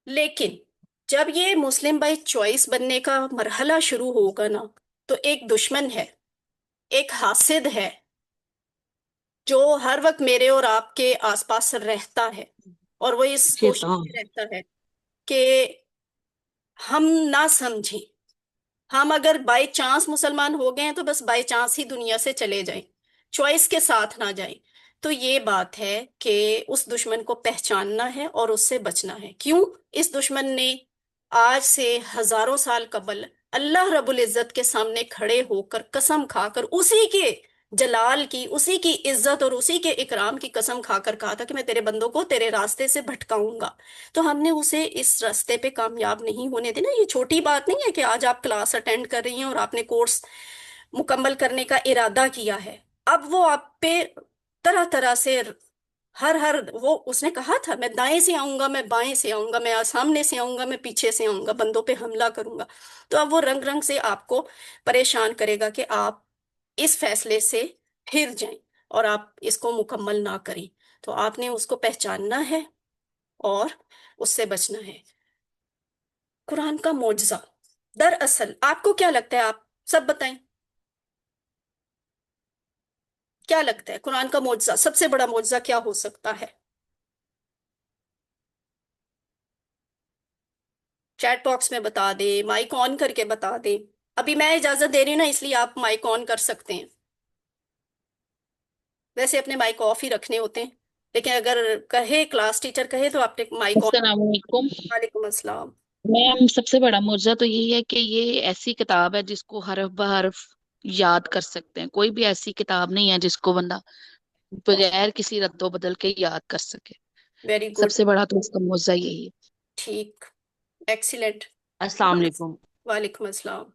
لیکن جب یہ مسلم بائی چوائس بننے کا مرحلہ شروع ہوگا نا، تو ایک دشمن ہے، ایک حاسد ہے، جو ہر وقت میرے اور آپ کے آس پاس رہتا ہے، اور وہ اس کوشش شیطان۔ میں رہتا ہے کہ ہم نہ سمجھیں، ہم اگر بائی چانس مسلمان ہو گئے ہیں تو بس بائی چانس ہی دنیا سے چلے جائیں، چوائس کے ساتھ نہ جائیں۔ تو یہ بات ہے کہ اس دشمن کو پہچاننا ہے اور اس سے بچنا ہے۔ کیوں؟ اس دشمن نے آج سے ہزاروں سال قبل اللہ رب العزت کے سامنے کھڑے ہو کر قسم کھا کر اسی کے جلال کی، اسی کی عزت اور اسی کے اکرام کی قسم کھا کر کہا تھا کہ میں تیرے بندوں کو تیرے راستے سے بھٹکاؤں گا۔ تو ہم نے اسے اس راستے پہ کامیاب نہیں ہونے دینا۔ یہ چھوٹی بات نہیں ہے کہ آج آپ کلاس اٹینڈ کر رہی ہیں اور آپ نے کورس مکمل کرنے کا ارادہ کیا ہے، اب وہ آپ پہ طرح طرح سے ہر وہ اس نے کہا تھا میں دائیں سے آؤں گا، میں بائیں سے آؤں گا، میں سامنے سے آؤں گا، میں پیچھے سے آؤں گا، بندوں پہ حملہ کروں گا۔ تو اب وہ رنگ رنگ سے آپ کو پریشان کرے گا کہ آپ اس فیصلے سے پھر جائیں اور آپ اس کو مکمل نہ کریں۔ تو آپ نے اس کو پہچاننا ہے اور اس سے بچنا ہے۔ قرآن کا معجزہ، دراصل آپ کو کیا لگتا ہے؟ آپ سب بتائیں، کیا لگتا ہے قرآن کا معجزہ، سب سے بڑا معجزہ کیا ہو سکتا ہے؟ چیٹ باکس میں بتا دیں، مائک آن کر کے بتا دیں۔ ابھی میں اجازت دے رہی ہوں نا، اس لیے آپ مائک آن کر سکتے ہیں، ویسے اپنے مائک آف ہی رکھنے ہوتے ہیں، لیکن اگر کہے کلاس ٹیچر کہے تو آپ نے مائک آن۔ السلام علیکم وعلیکم السلام۔ میم، سب سے بڑا معجزہ تو یہی ہے کہ یہ ایسی کتاب ہے جس کو حرف بحرف یاد کر سکتے ہیں۔ کوئی بھی ایسی کتاب نہیں ہے جس کو بندہ بغیر کسی رد و بدل کے یاد کر سکے۔ ویری سب گڈ۔ سے بڑا تو اس کا معجزہ یہی ہے۔ ٹھیک، ایکسیلنٹ۔ السلام علیکم۔ وعلیکم السلام۔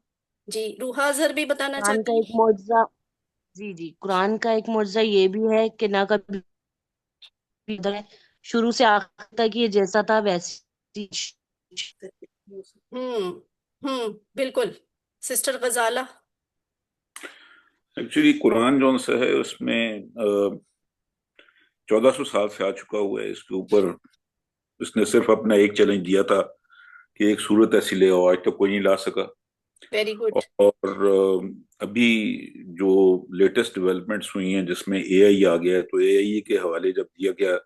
جی، روحا زر بھی بتانا قرآن کا چاہتی ایک معجزہ، جی جی، قرآن کا ایک معجزہ یہ بھی ہے کہ نہ کبھی ادھر ہے، شروع سے آخر تک یہ جیسا تھا ویسی۔ ہیں؟ بالکل۔ سسٹر غزالہ۔ ایکچولی قرآن جو سا ہے اس میں 1400 سال سے آ چکا ہوا ہے۔ اس کے اوپر اس نے صرف اپنا ایک چیلنج دیا تھا کہ ایک صورت ایسی لے آؤ، آج تک کوئی نہیں لا سکا۔ Very good. اور ابھی جو لیٹسٹ ڈیولپمنٹس ہوئی ہیں جس میں اے آئی آ گیا ہے، تو اے آئی کے حوالے جب دیا گیا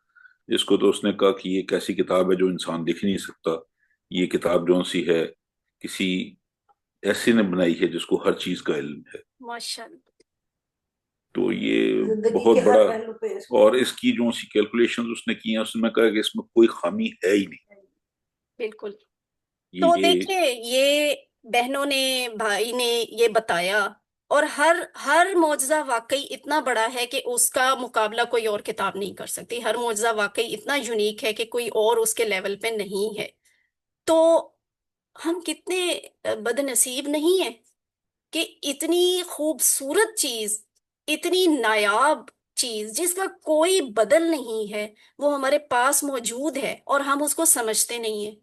اس کو، تو اس نے کہا کہ یہ ایک ایسی کتاب ہے جو انسان لکھ نہیں سکتا۔ یہ کتاب جو سی ہے کسی ایسے نے بنائی ہے جس کو ہر چیز کا علم ہے۔ ماشاء اللہ۔ تو یہ زندگی بہت کے ہر بڑا، پہلو پہ اس کو اور اس کی جو سی کیلکولیشن اس نے کی ہیں، اس میں کہا کہ اس میں کوئی خامی ہے ہی نہیں۔ بالکل۔ تو یہ دیکھیں، یہ بہنوں نے، بھائی نے یہ بتایا، اور ہر معجزہ واقعی اتنا بڑا ہے کہ اس کا مقابلہ کوئی اور کتاب نہیں کر سکتی۔ ہر معجزہ واقعی اتنا یونیک ہے کہ کوئی اور اس کے لیول پہ نہیں ہے۔ تو ہم کتنے بد نصیب نہیں ہیں کہ اتنی خوبصورت چیز، اتنی نایاب چیز جس کا کوئی بدل نہیں ہے، وہ ہمارے پاس موجود ہے اور ہم اس کو سمجھتے نہیں ہیں۔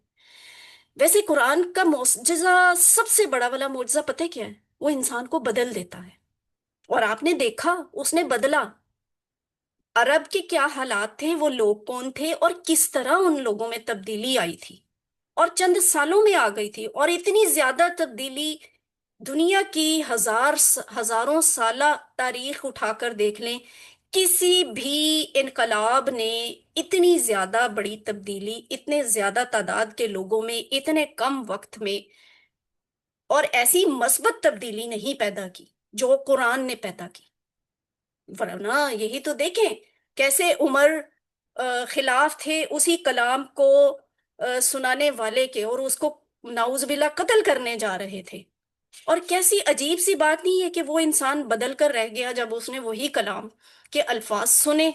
ویسے قرآن کا معجزہ، سب سے بڑا والا معجزہ پتہ ہے کیا ہے؟ وہ انسان کو بدل دیتا ہے، اور آپ نے دیکھا اس نے بدلا۔ عرب کے کیا حالات تھے، وہ لوگ کون تھے، اور کس طرح ان لوگوں میں تبدیلی آئی تھی، اور چند سالوں میں آ گئی تھی۔ اور اتنی زیادہ تبدیلی دنیا کی ہزاروں سالہ تاریخ اٹھا کر دیکھ لیں، کسی بھی انقلاب نے اتنی زیادہ بڑی تبدیلی اتنے زیادہ تعداد کے لوگوں میں اتنے کم وقت میں، اور ایسی مثبت تبدیلی نہیں پیدا کی جو قرآن نے پیدا کی۔ ورنہ یہی تو دیکھیں، کیسے عمر خلاف تھے اسی کلام کو سنانے والے کے، اور اس کو نعوذ باللہ قتل کرنے جا رہے تھے۔ اور کیسی عجیب سی بات نہیں ہے کہ وہ انسان بدل کر رہ گیا جب اس نے وہی کلام کے الفاظ سنے،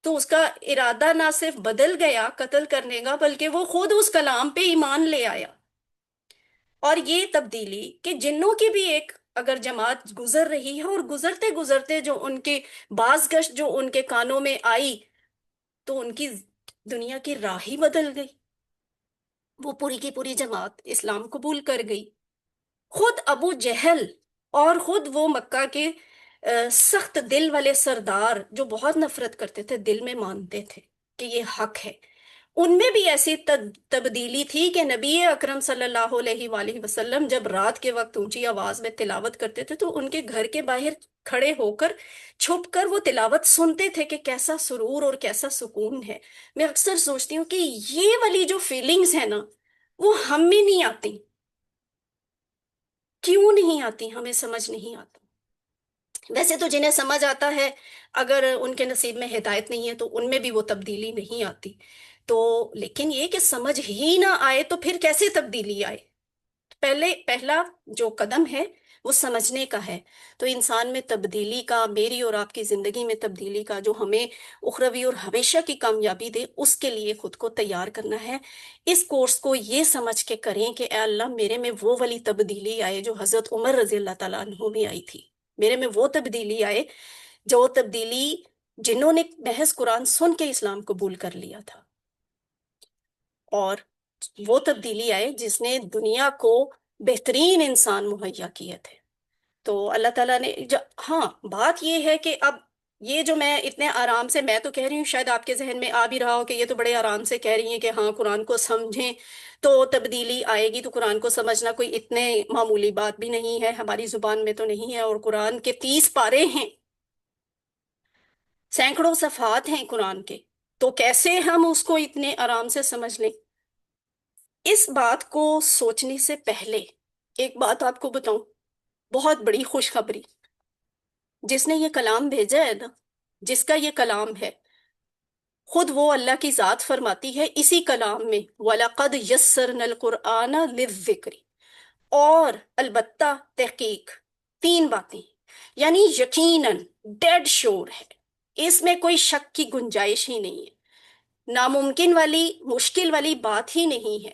تو اس کا ارادہ نہ صرف بدل گیا قتل کرنے کا، بلکہ وہ خود اس کلام پہ ایمان لے آیا۔ اور یہ تبدیلی کہ جنوں کی بھی ایک اگر جماعت گزر رہی ہے، اور گزرتے گزرتے جو ان کے باز گشت جو ان کے کانوں میں آئی، تو ان کی دنیا کی راہ ہی بدل گئی، وہ پوری کی پوری جماعت اسلام قبول کر گئی۔ خود ابو جہل اور خود وہ مکہ کے سخت دل والے سردار جو بہت نفرت کرتے تھے، دل میں مانتے تھے کہ یہ حق ہے، ان میں بھی ایسی تبدیلی تھی کہ نبی اکرم صلی اللہ علیہ وآلہ وسلم جب رات کے وقت اونچی آواز میں تلاوت کرتے تھے تو ان کے گھر کے باہر کھڑے ہو کر چھپ کر وہ تلاوت سنتے تھے کہ کیسا سرور اور کیسا سکون ہے. میں اکثر سوچتی ہوں کہ یہ والی جو فیلنگز ہیں نا وہ ہم میں نہیں آتی. کیوں نہیں آتی؟ ہمیں سمجھ نہیں آتا. ویسے تو جنہیں سمجھ آتا ہے، اگر ان کے نصیب میں ہدایت نہیں ہے تو ان میں بھی وہ تبدیلی نہیں آتی. تو لیکن یہ کہ سمجھ ہی نہ آئے تو پھر کیسے تبدیلی آئے؟ پہلا جو قدم ہے وہ سمجھنے کا ہے. تو انسان میں تبدیلی کا، میری اور آپ کی زندگی میں تبدیلی کا، جو ہمیں اخروی اور ہمیشہ کی کامیابی دے، اس کے لیے خود کو تیار کرنا ہے. اس کورس کو یہ سمجھ کے کریں کہ اے اللہ میرے میں وہ والی تبدیلی آئے جو حضرت عمر رضی اللہ تعالیٰ عنہ میں آئی تھی. میرے میں وہ تبدیلی آئے جو تبدیلی جنہوں نے محض قرآن سن کے اسلام قبول کر لیا تھا، اور وہ تبدیلی آئے جس نے دنیا کو بہترین انسان مہیا کیے تھے. تو اللہ تعالیٰ نے ہاں بات یہ ہے کہ اب یہ جو میں اتنے آرام سے میں تو کہہ رہی ہوں، شاید آپ کے ذہن میں آ بھی رہا ہو کہ یہ تو بڑے آرام سے کہہ رہی ہیں کہ ہاں قرآن کو سمجھیں تو تبدیلی آئے گی. تو قرآن کو سمجھنا کوئی اتنے معمولی بات بھی نہیں ہے، ہماری زبان میں تو نہیں ہے. اور قرآن کے 30 پارے ہیں، سینکڑوں صفحات ہیں قرآن کے، تو کیسے ہم اس کو اتنے آرام سے سمجھ لیں؟ اس بات کو سوچنے سے پہلے ایک بات آپ کو بتاؤں، بہت بڑی خوشخبری. جس نے یہ کلام بھیجا ہے نا، جس کا یہ کلام ہے، خود وہ اللہ کی ذات فرماتی ہے اسی کلام میں وَلَقَدْ يَسَّرْنَا الْقُرْآنَ لِلذِّكْرِ، اور البتہ تحقیق 3 باتیں، یعنی یقیناً ڈیڈ شور ہے، اس میں کوئی شک کی گنجائش ہی نہیں ہے، ناممکن والی مشکل والی بات ہی نہیں ہے،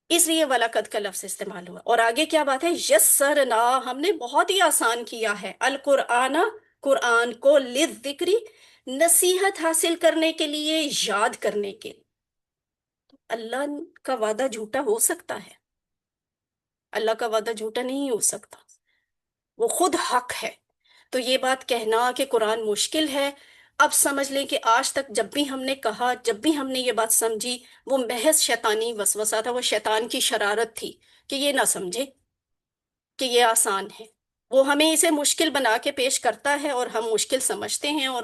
اس لیے وَلَقَدْ کا لفظ استعمال ہوا. اور آگے کیا بات ہے؟ یسرنا، ہم نے بہت ہی آسان کیا ہے، القرآن، قرآن کو، للذکری، نصیحت حاصل کرنے کے لیے، یاد کرنے کے لیے. اللہ کا وعدہ جھوٹا ہو سکتا ہے؟ اللہ کا وعدہ جھوٹا نہیں ہو سکتا، وہ خود حق ہے. تو یہ بات کہنا کہ قرآن مشکل ہے، اب سمجھ لیں کہ آج تک جب بھی ہم نے کہا، جب بھی ہم نے یہ بات سمجھی، وہ محض شیطانی وسوسہ تھا، وہ شیطان کی شرارت تھی کہ یہ نہ سمجھے کہ یہ آسان ہے. وہ ہمیں اسے مشکل بنا کے پیش کرتا ہے اور ہم مشکل سمجھتے ہیں، اور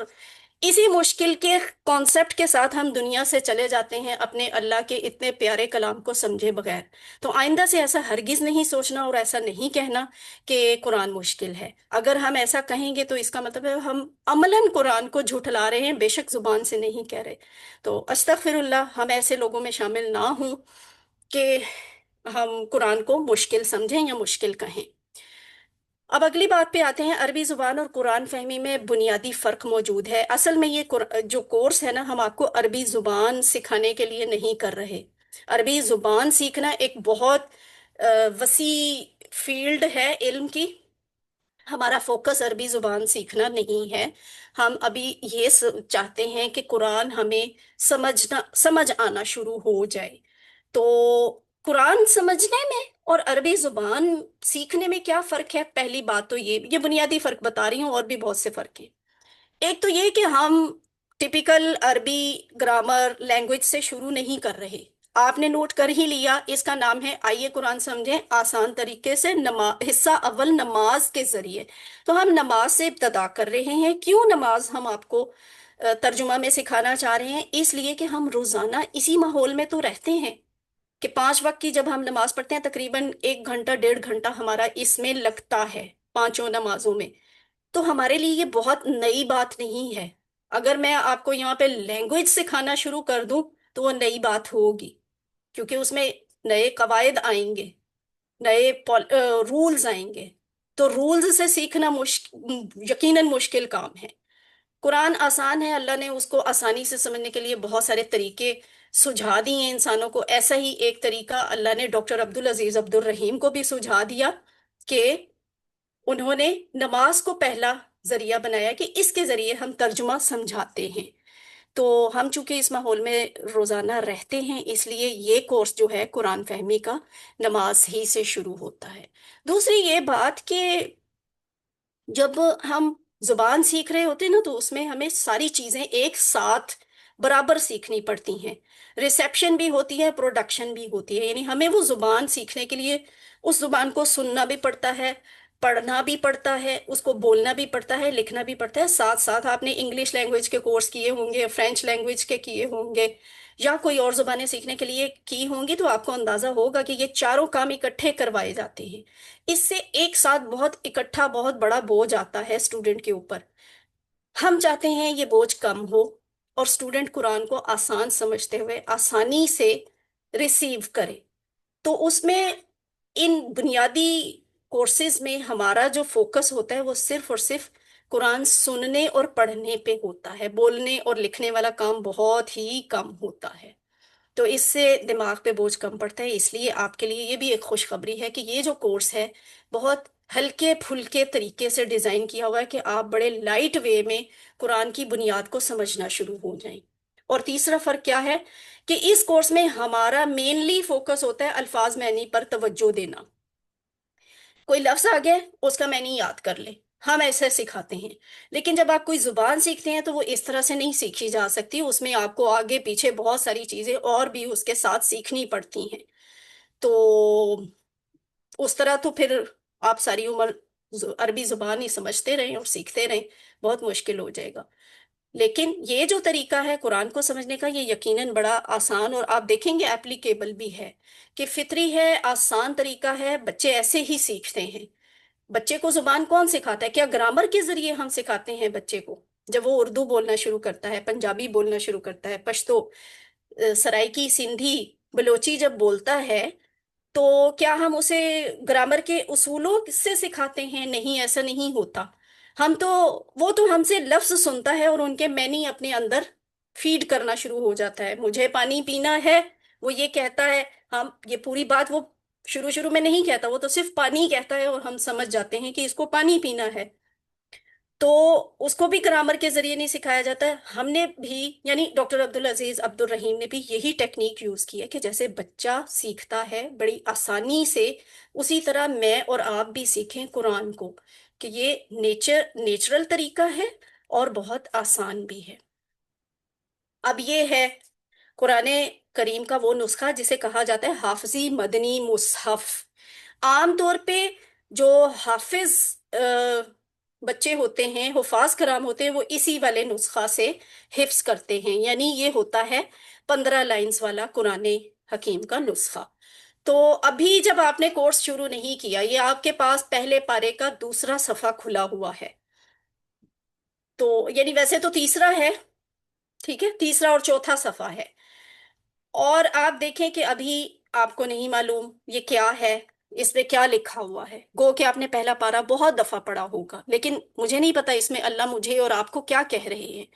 اسی مشکل کے کانسیپٹ کے ساتھ ہم دنیا سے چلے جاتے ہیں اپنے اللہ کے اتنے پیارے کلام کو سمجھے بغیر. تو آئندہ سے ایسا ہرگز نہیں سوچنا اور ایسا نہیں کہنا کہ قرآن مشکل ہے. اگر ہم ایسا کہیں گے تو اس کا مطلب ہے ہم عملاً قرآن کو جھٹلا رہے ہیں، بے شک زبان سے نہیں کہہ رہے. تو استغفر اللہ، ہم ایسے لوگوں میں شامل نہ ہوں کہ ہم قرآن کو مشکل سمجھیں یا مشکل کہیں. اب اگلی بات پہ آتے ہیں. عربی زبان اور قرآن فہمی میں بنیادی فرق موجود ہے. اصل میں یہ جو کورس ہے نا، ہم آپ کو عربی زبان سکھانے کے لیے نہیں کر رہے. عربی زبان سیکھنا ایک بہت وسیع فیلڈ ہے علم کی. ہمارا فوکس عربی زبان سیکھنا نہیں ہے. ہم ابھی یہ چاہتے ہیں کہ قرآن ہمیں سمجھ آنا شروع ہو جائے. تو قرآن سمجھنے میں اور عربی زبان سیکھنے میں کیا فرق ہے؟ پہلی بات تو یہ بنیادی فرق بتا رہی ہوں، اور بھی بہت سے فرق ہیں. ایک تو یہ کہ ہم ٹپیکل عربی گرامر لینگویج سے شروع نہیں کر رہے. آپ نے نوٹ کر ہی لیا، اس کا نام ہے آئیے قرآن سمجھیں آسان طریقے سے، حصہ اول نماز کے ذریعے. تو ہم نماز سے ابتدا کر رہے ہیں. کیوں نماز ہم آپ کو ترجمہ میں سکھانا چاہ رہے ہیں؟ اس لیے کہ ہم روزانہ اسی ماحول میں تو رہتے ہیں کہ 5 وقت کی جب ہم نماز پڑھتے ہیں تقریباً 1 گھنٹہ 1.5 گھنٹہ ہمارا اس میں لگتا ہے 5 نمازوں میں. تو ہمارے لیے یہ بہت نئی بات نہیں ہے. اگر میں آپ کو یہاں پہ لینگویج سکھانا شروع کر دوں تو وہ نئی بات ہوگی، کیونکہ اس میں نئے قواعد آئیں گے، نئے رولز آئیں گے. تو رولز سے سیکھنا یقیناً مشکل کام ہے. قرآن آسان ہے، اللہ نے اس کو آسانی سے سمجھنے کے لیے بہت سارے طریقے سجھا دیے ہیں انسانوں کو. ایسا ہی ایک طریقہ اللہ نے ڈاکٹر عبدالعزیز عبدالرحیم کو بھی سجھا دیا کہ انہوں نے نماز کو پہلا ذریعہ بنایا کہ اس کے ذریعے ہم ترجمہ سمجھاتے ہیں. تو ہم چونکہ اس ماحول میں روزانہ رہتے ہیں، اس لیے یہ کورس جو ہے قرآن فہمی کا نماز ہی سے شروع ہوتا ہے. دوسری یہ بات کہ جب ہم زبان سیکھ رہے ہوتے ہیں نا، تو اس میں ہمیں ساری چیزیں ایک ساتھ برابر सीखनी पड़ती हैं। रिसेप्शन भी होती है, प्रोडक्शन भी होती है, यानी हमें वो जुबान सीखने के लिए उस जुबान को सुनना भी पड़ता है, पढ़ना भी पड़ता है, उसको बोलना भी पड़ता है, लिखना भी पड़ता है। साथ साथ आपने इंग्लिश लैंग्वेज के कोर्स किए होंगे, फ्रेंच लैंग्वेज के किए होंगे, या कोई और जुबानें सीखने के लिए की होंगी, तो आपको अंदाजा होगा कि ये चारों काम इकट्ठे करवाए जाते हैं। इससे एक साथ बहुत इकट्ठा बहुत बड़ा बोझ आता है स्टूडेंट के ऊपर। हम चाहते हैं ये बोझ कम हो और स्टूडेंट कुरान को आसान समझते हुए आसानी से रिसीव करे। तो उसमें इन बुनियादी कोर्सेज में हमारा जो फोकस होता है वो सिर्फ और सिर्फ कुरान सुनने और पढ़ने पे होता है, बोलने और लिखने वाला काम बहुत ही कम होता है। तो इससे दिमाग पे बोझ कम पड़ता है। इसलिए आपके लिए ये भी एक खुशखबरी है कि ये जो कोर्स है बहुत हल्के फुल्के तरीके से डिजाइन किया हुआ है कि आप बड़े लाइट वे में कुरान की बुनियाद को समझना शुरू हो जाएं। और तीसरा फर्क क्या है कि इस कोर्स में हमारा मेनली फोकस होता है अल्फाज मैनी पर तवज्जो देना। कोई लफ्ज आ गया, उसका मैनी याद कर ले, हम ऐसे सिखाते हैं। लेकिन जब आप कोई जुबान सीखते हैं तो वो इस तरह से नहीं सीखी जा सकती, उसमें आपको आगे पीछे बहुत सारी चीजें और भी उसके साथ सीखनी पड़ती हैं। तो उस तरह तो फिर आप सारी उम्र अरबी जुबान ही समझते रहें और सीखते रहें, बहुत मुश्किल हो जाएगा। लेकिन ये जो तरीका है कुरान को समझने का, ये यकीनन बड़ा आसान और आप देखेंगे एप्लीकेबल भी है, कि फितरी है, आसान तरीका है, बच्चे ऐसे ही सीखते हैं। बच्चे को जुबान कौन सिखाता है? क्या ग्रामर के जरिए हम सिखाते हैं बच्चे को? जब वो उर्दू बोलना शुरू करता है, पंजाबी बोलना शुरू करता है, पश्तो, सराइकी, सिंधी, बलोची जब बोलता है, तो क्या हम उसे ग्रामर के उसूलों से सिखाते हैं? नहीं, ऐसा नहीं होता। हम तो वो तो हमसे लफ्ज सुनता है और उनके मैनी अपने अंदर फीड करना शुरू हो जाता है। मुझे पानी पीना है, वो ये कहता है। हम ये पूरी बात वो शुरू शुरू में नहीं कहता, वो तो सिर्फ पानी कहता है और हम समझ जाते हैं कि इसको पानी पीना है। तो उसको भी ग्रामर के जरिए नहीं सिखाया जाता है। हमने भी, यानी डॉक्टर अब्दुल अजीज अब्दुल रहीम ने भी यही टेक्निक यूज की है कि जैसे बच्चा सीखता है बड़ी आसानी से, उसी तरह मैं और आप भी सीखें कुरान को, कि ये नेचुरल तरीका है और बहुत आसान भी है। अब ये है कुरान करीम का वो नुस्खा जिसे कहा जाता है हाफजी मदनी मुसहफ। आमतौर पे जो हाफिज बच्चे होते हैं, हुफाज कराम होते हैं, वो इसी वाले नुस्खा से हिफ्स करते हैं। यानी ये होता है 15 लाइंस वाला कुरान हकीम का नुस्खा। तो अभी जब आपने कोर्स शुरू नहीं किया, ये आपके पास पहले पारे का दूसरा सफा खुला हुआ है। तो यानी वैसे तो तीसरा है, ठीक है, तीसरा और चौथा सफा है। और आप देखें कि अभी आपको नहीं मालूम ये क्या है, इसमें क्या लिखा हुआ है। गो कि आपने पहला पारा बहुत दफा पढ़ा होगा, लेकिन मुझे नहीं पता इसमें अल्लाह मुझे और आपको क्या कह रहे हैं।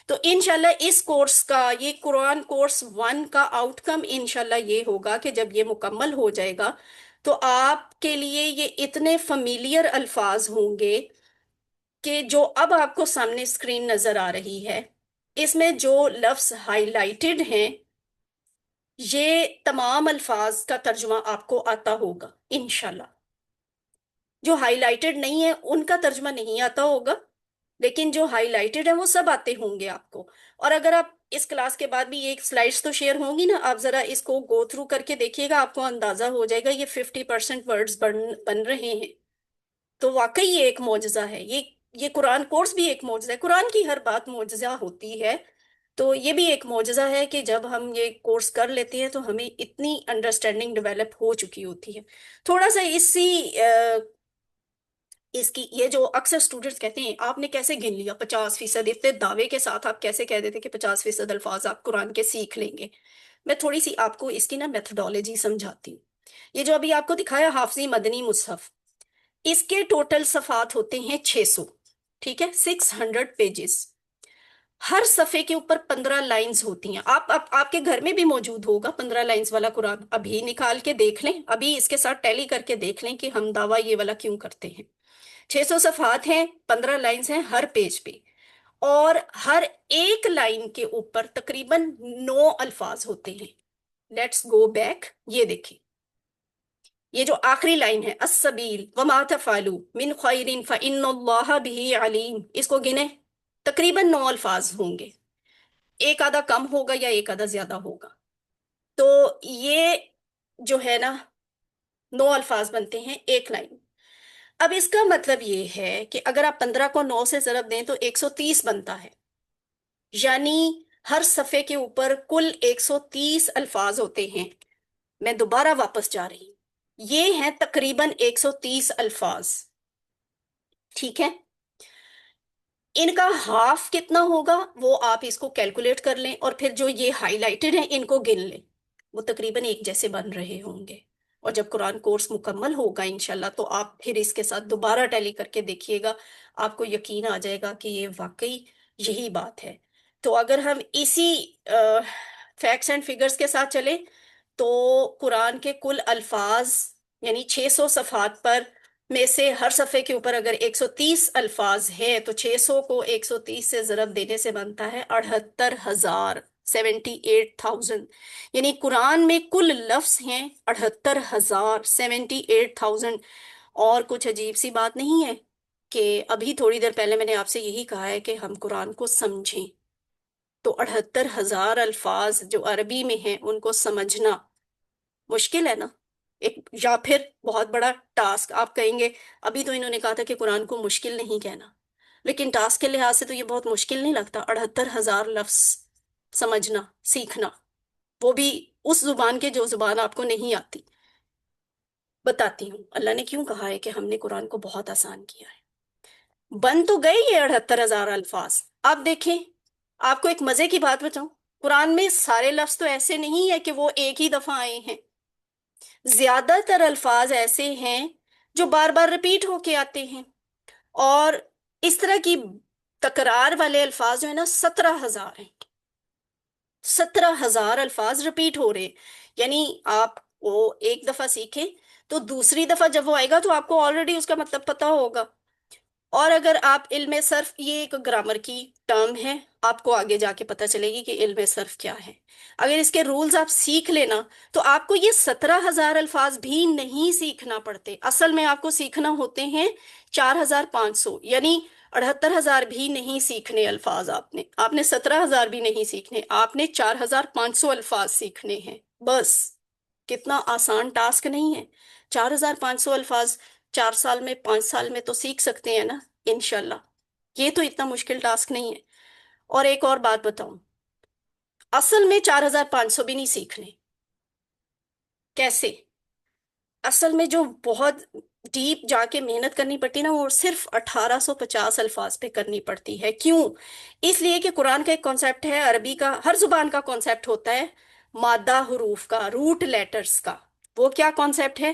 तो इंशाल्लाह इस कोर्स का, ये कुरान कोर्स 1 का आउटकम इंशाल्लाह ये होगा कि जब ये मुकम्मल हो जाएगा तो आपके लिए ये इतने फमीलियर अल्फाज होंगे कि जो अब आपको सामने स्क्रीन नजर आ रही है, इसमें जो लफ्ज हाईलाइटेड हैं, ये तमाम अल्फाज का तर्जुमा आपको आता होगा इंशाल्लाह। जो हाईलाइटेड नहीं है उनका तर्जुमा नहीं आता होगा, लेकिन जो हाईलाइटेड है वो सब आते होंगे आपको। और अगर आप इस क्लास के बाद भी, एक स्लाइड्स तो शेयर होंगी ना, आप जरा इसको गो थ्रू करके देखिएगा, आपको अंदाजा हो जाएगा ये 50% वर्ड्स बन बन रहे हैं। तो वाकई ये एक मोजज़ा है। ये कुरान कोर्स भी एक मोजज़ा है। कुरान की हर बात मोजज़ा होती है, तो ये भी एक मोजज़ा है कि जब हम ये कोर्स कर लेते हैं तो हमें इतनी अंडरस्टैंडिंग डेवलप हो चुकी होती है। थोड़ा सा इसकी ये जो अक्सर स्टूडेंट्स कहते हैं आपने कैसे गिन लिया 50%, इतने दावे के साथ आप कैसे कह देते कि 50% अल्फाज आप कुरान के सीख लेंगे। मैं थोड़ी सी आपको इसकी ना मेथडोलॉजी समझाती हूँ। ये जो अभी आपको दिखाया हाफजी मदनी मुसहफ, इसके टोटल सफात होते हैं 600, ठीक है, 600 पेजेस। हर सफे के ऊपर 15 लाइंस होती हैं। आपके घर में भी मौजूद होगा 15 लाइंस वाला कुरान, अभी निकाल के देख लें, अभी इसके साथ टैली करके देख लें कि हम दावा ये वाला क्यों करते हैं। 600 सफात हैं, 15 लाइंस हैं हर पेज पे, और हर एक लाइन के ऊपर तकरीबन 9 अल्फाज होते हैं। लेट्स गो बैक, ये देखिए, ये जो आखिरी लाइन है, अस्सबील वमा तफअलू मिन खैरिन फइन्नल्लाह बिही अलीम, इसको गिने, तकरीबन 9 अल्फाज होंगे। एक आधा कम होगा या एक आधा ज्यादा होगा। तो ये जो है ना, 9 अल्फाज बनते हैं एक लाइन। अब इसका मतलब ये है कि अगर आप 15 को 9 से ज़रब दें तो 130 बनता है। यानी हर सफ़े के ऊपर कुल 130 अल्फाज होते हैं। मैं दोबारा वापस जा रही हूँ, ये हैं तकरीबन 130 अल्फाज। ठीक है, इनका हाफ कितना होगा वो आप इसको कैलकुलेट कर लें, और फिर जो ये हाईलाइटेड हैं इनको गिन लें, वो तकरीबन एक जैसे बन रहे होंगे। और जब कुरान कोर्स मुकम्मल होगा इंशाल्लाह, तो आप फिर इसके साथ दोबारा टैली करके देखिएगा, आपको यकीन आ जाएगा कि ये वाकई यही बात है। तो अगर हम इसी फैक्ट्स एंड फिगर्स के साथ चले, तो कुरान के कुल अल्फाज यानी 600 सफ़ात पर में से हर सफ़े के ऊपर अगर 130 अल्फाज है, तो 600 को 130 से ज़रब देने से बनता है 78,000, 78,000। यानी कुरान में कुल लफ्ज़ हैं 78,000, 78,000। और कुछ अजीब सी बात नहीं है कि अभी थोड़ी देर पहले मैंने आपसे यही कहा है कि हम कुरान को समझें। तो 78,000 अल्फाज जो अरबी में हैं उनको समझना मुश्किल है ना, एक या फिर बहुत बड़ा टास्क। आप कहेंगे अभी तो इन्होंने कहा था कि कुरान को मुश्किल नहीं कहना, लेकिन टास्क के लिहाज से तो ये बहुत मुश्किल नहीं लगता। 78,000 लफ्ज समझना, सीखना, वो भी उस जुबान के जो जुबान आपको नहीं आती। बताती हूँ अल्लाह ने क्यों कहा है कि हमने कुरान को बहुत आसान किया है। बन तो गए ये 78,000 अल्फाज। आप देखें, आपको एक मजे की बात बताऊं, कुरान में सारे लफ्ज तो ऐसे नहीं है कि वो एक ही दफा आए हैं। ज्यादातर अल्फाज ऐसे हैं जो बार बार रिपीट होके आते हैं। और इस तरह की तकरार वाले अल्फाज जो है ना, 17,000 हैं। 17,000 अल्फाज रिपीट हो रहे हैं। यानी आप वो एक दफा सीखें तो दूसरी दफा जब वो आएगा तो आपको ऑलरेडी उसका मतलब पता होगा। और अगर आप इल्म सर्फ, ये एक ग्रामर की टर्म है, आपको आगे जाके पता चलेगी कि इल्म सर्फ क्या है। अगर इसके रूल्स आप सीख लेना, तो आपको ये 17,000 अल्फाज भी नहीं सीखना पड़ते। असल में आपको सीखना होते हैं 4,500। यानी 78,000 भी नहीं सीखने अल्फाज, आपने आपने 17,000 भी नहीं सीखने, आपने 4,500 अल्फाज सीखने हैं बस। कितना आसान टास्क नहीं है। 4,500 अल्फाज 4 साल में, 5 साल में तो सीख सकते हैं ना इंशाल्लाह। ये तो इतना मुश्किल टास्क नहीं है। और एक और बात बताऊं, असल में 4,500 भी नहीं सीखने। कैसे? असल में जो बहुत डीप जाके मेहनत करनी पड़ती है ना, वो सिर्फ 1,850 अल्फाज पे करनी पड़ती है। क्यों? इसलिए कि कुरान का एक कॉन्सेप्ट है, अरबी का हर जुबान का कॉन्सेप्ट होता है मादा हुरूफ का, रूट लेटर्स का। वो क्या कॉन्सेप्ट है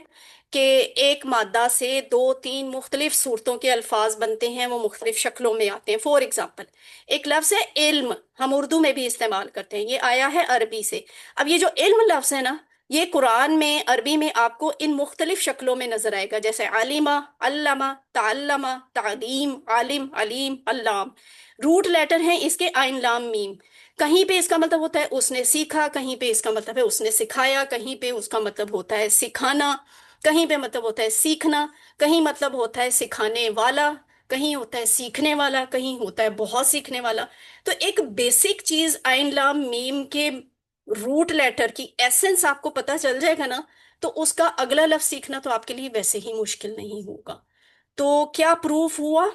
कि एक मादा से दो तीन मुख्तलिफ सूरतों के अल्फाज बनते हैं, वो मुख्तलिफ शक्लों में आते हैं। फॉर एग्जाम्पल, एक लफ्ज है इल्म, हम उर्दू में भी इस्तेमाल करते हैं, ये आया है अरबी से। अब ये जो इल्म लफ्ज है ना, ये कुरान में अरबी में आपको इन मुख्तलिफ शक्लों में नजर आएगा, जैसे आलिमा, अल्लमा, ताल्लमा, तालीम, आलिम, अलीम, अल्लाम। रूट लेटर हैं इसके आइन लाम मीम। कहीं पे इसका मतलब होता है उसने सीखा, कहीं पे इसका मतलब है उसने सिखाया, कहीं पे उसका मतलब होता है सिखाना, कहीं पे मतलब होता है सीखना, कहीं मतलब होता है सिखाने वाला, कहीं होता है सीखने वाला, कहीं होता है बहुत सीखने वाला। तो एक बेसिक चीज आइन लाम मीम के रूट लेटर की एसेंस आपको पता चल जाएगा ना, तो उसका अगला लफ्ज सीखना तो आपके लिए वैसे ही मुश्किल नहीं होगा। तो क्या प्रूफ हुआ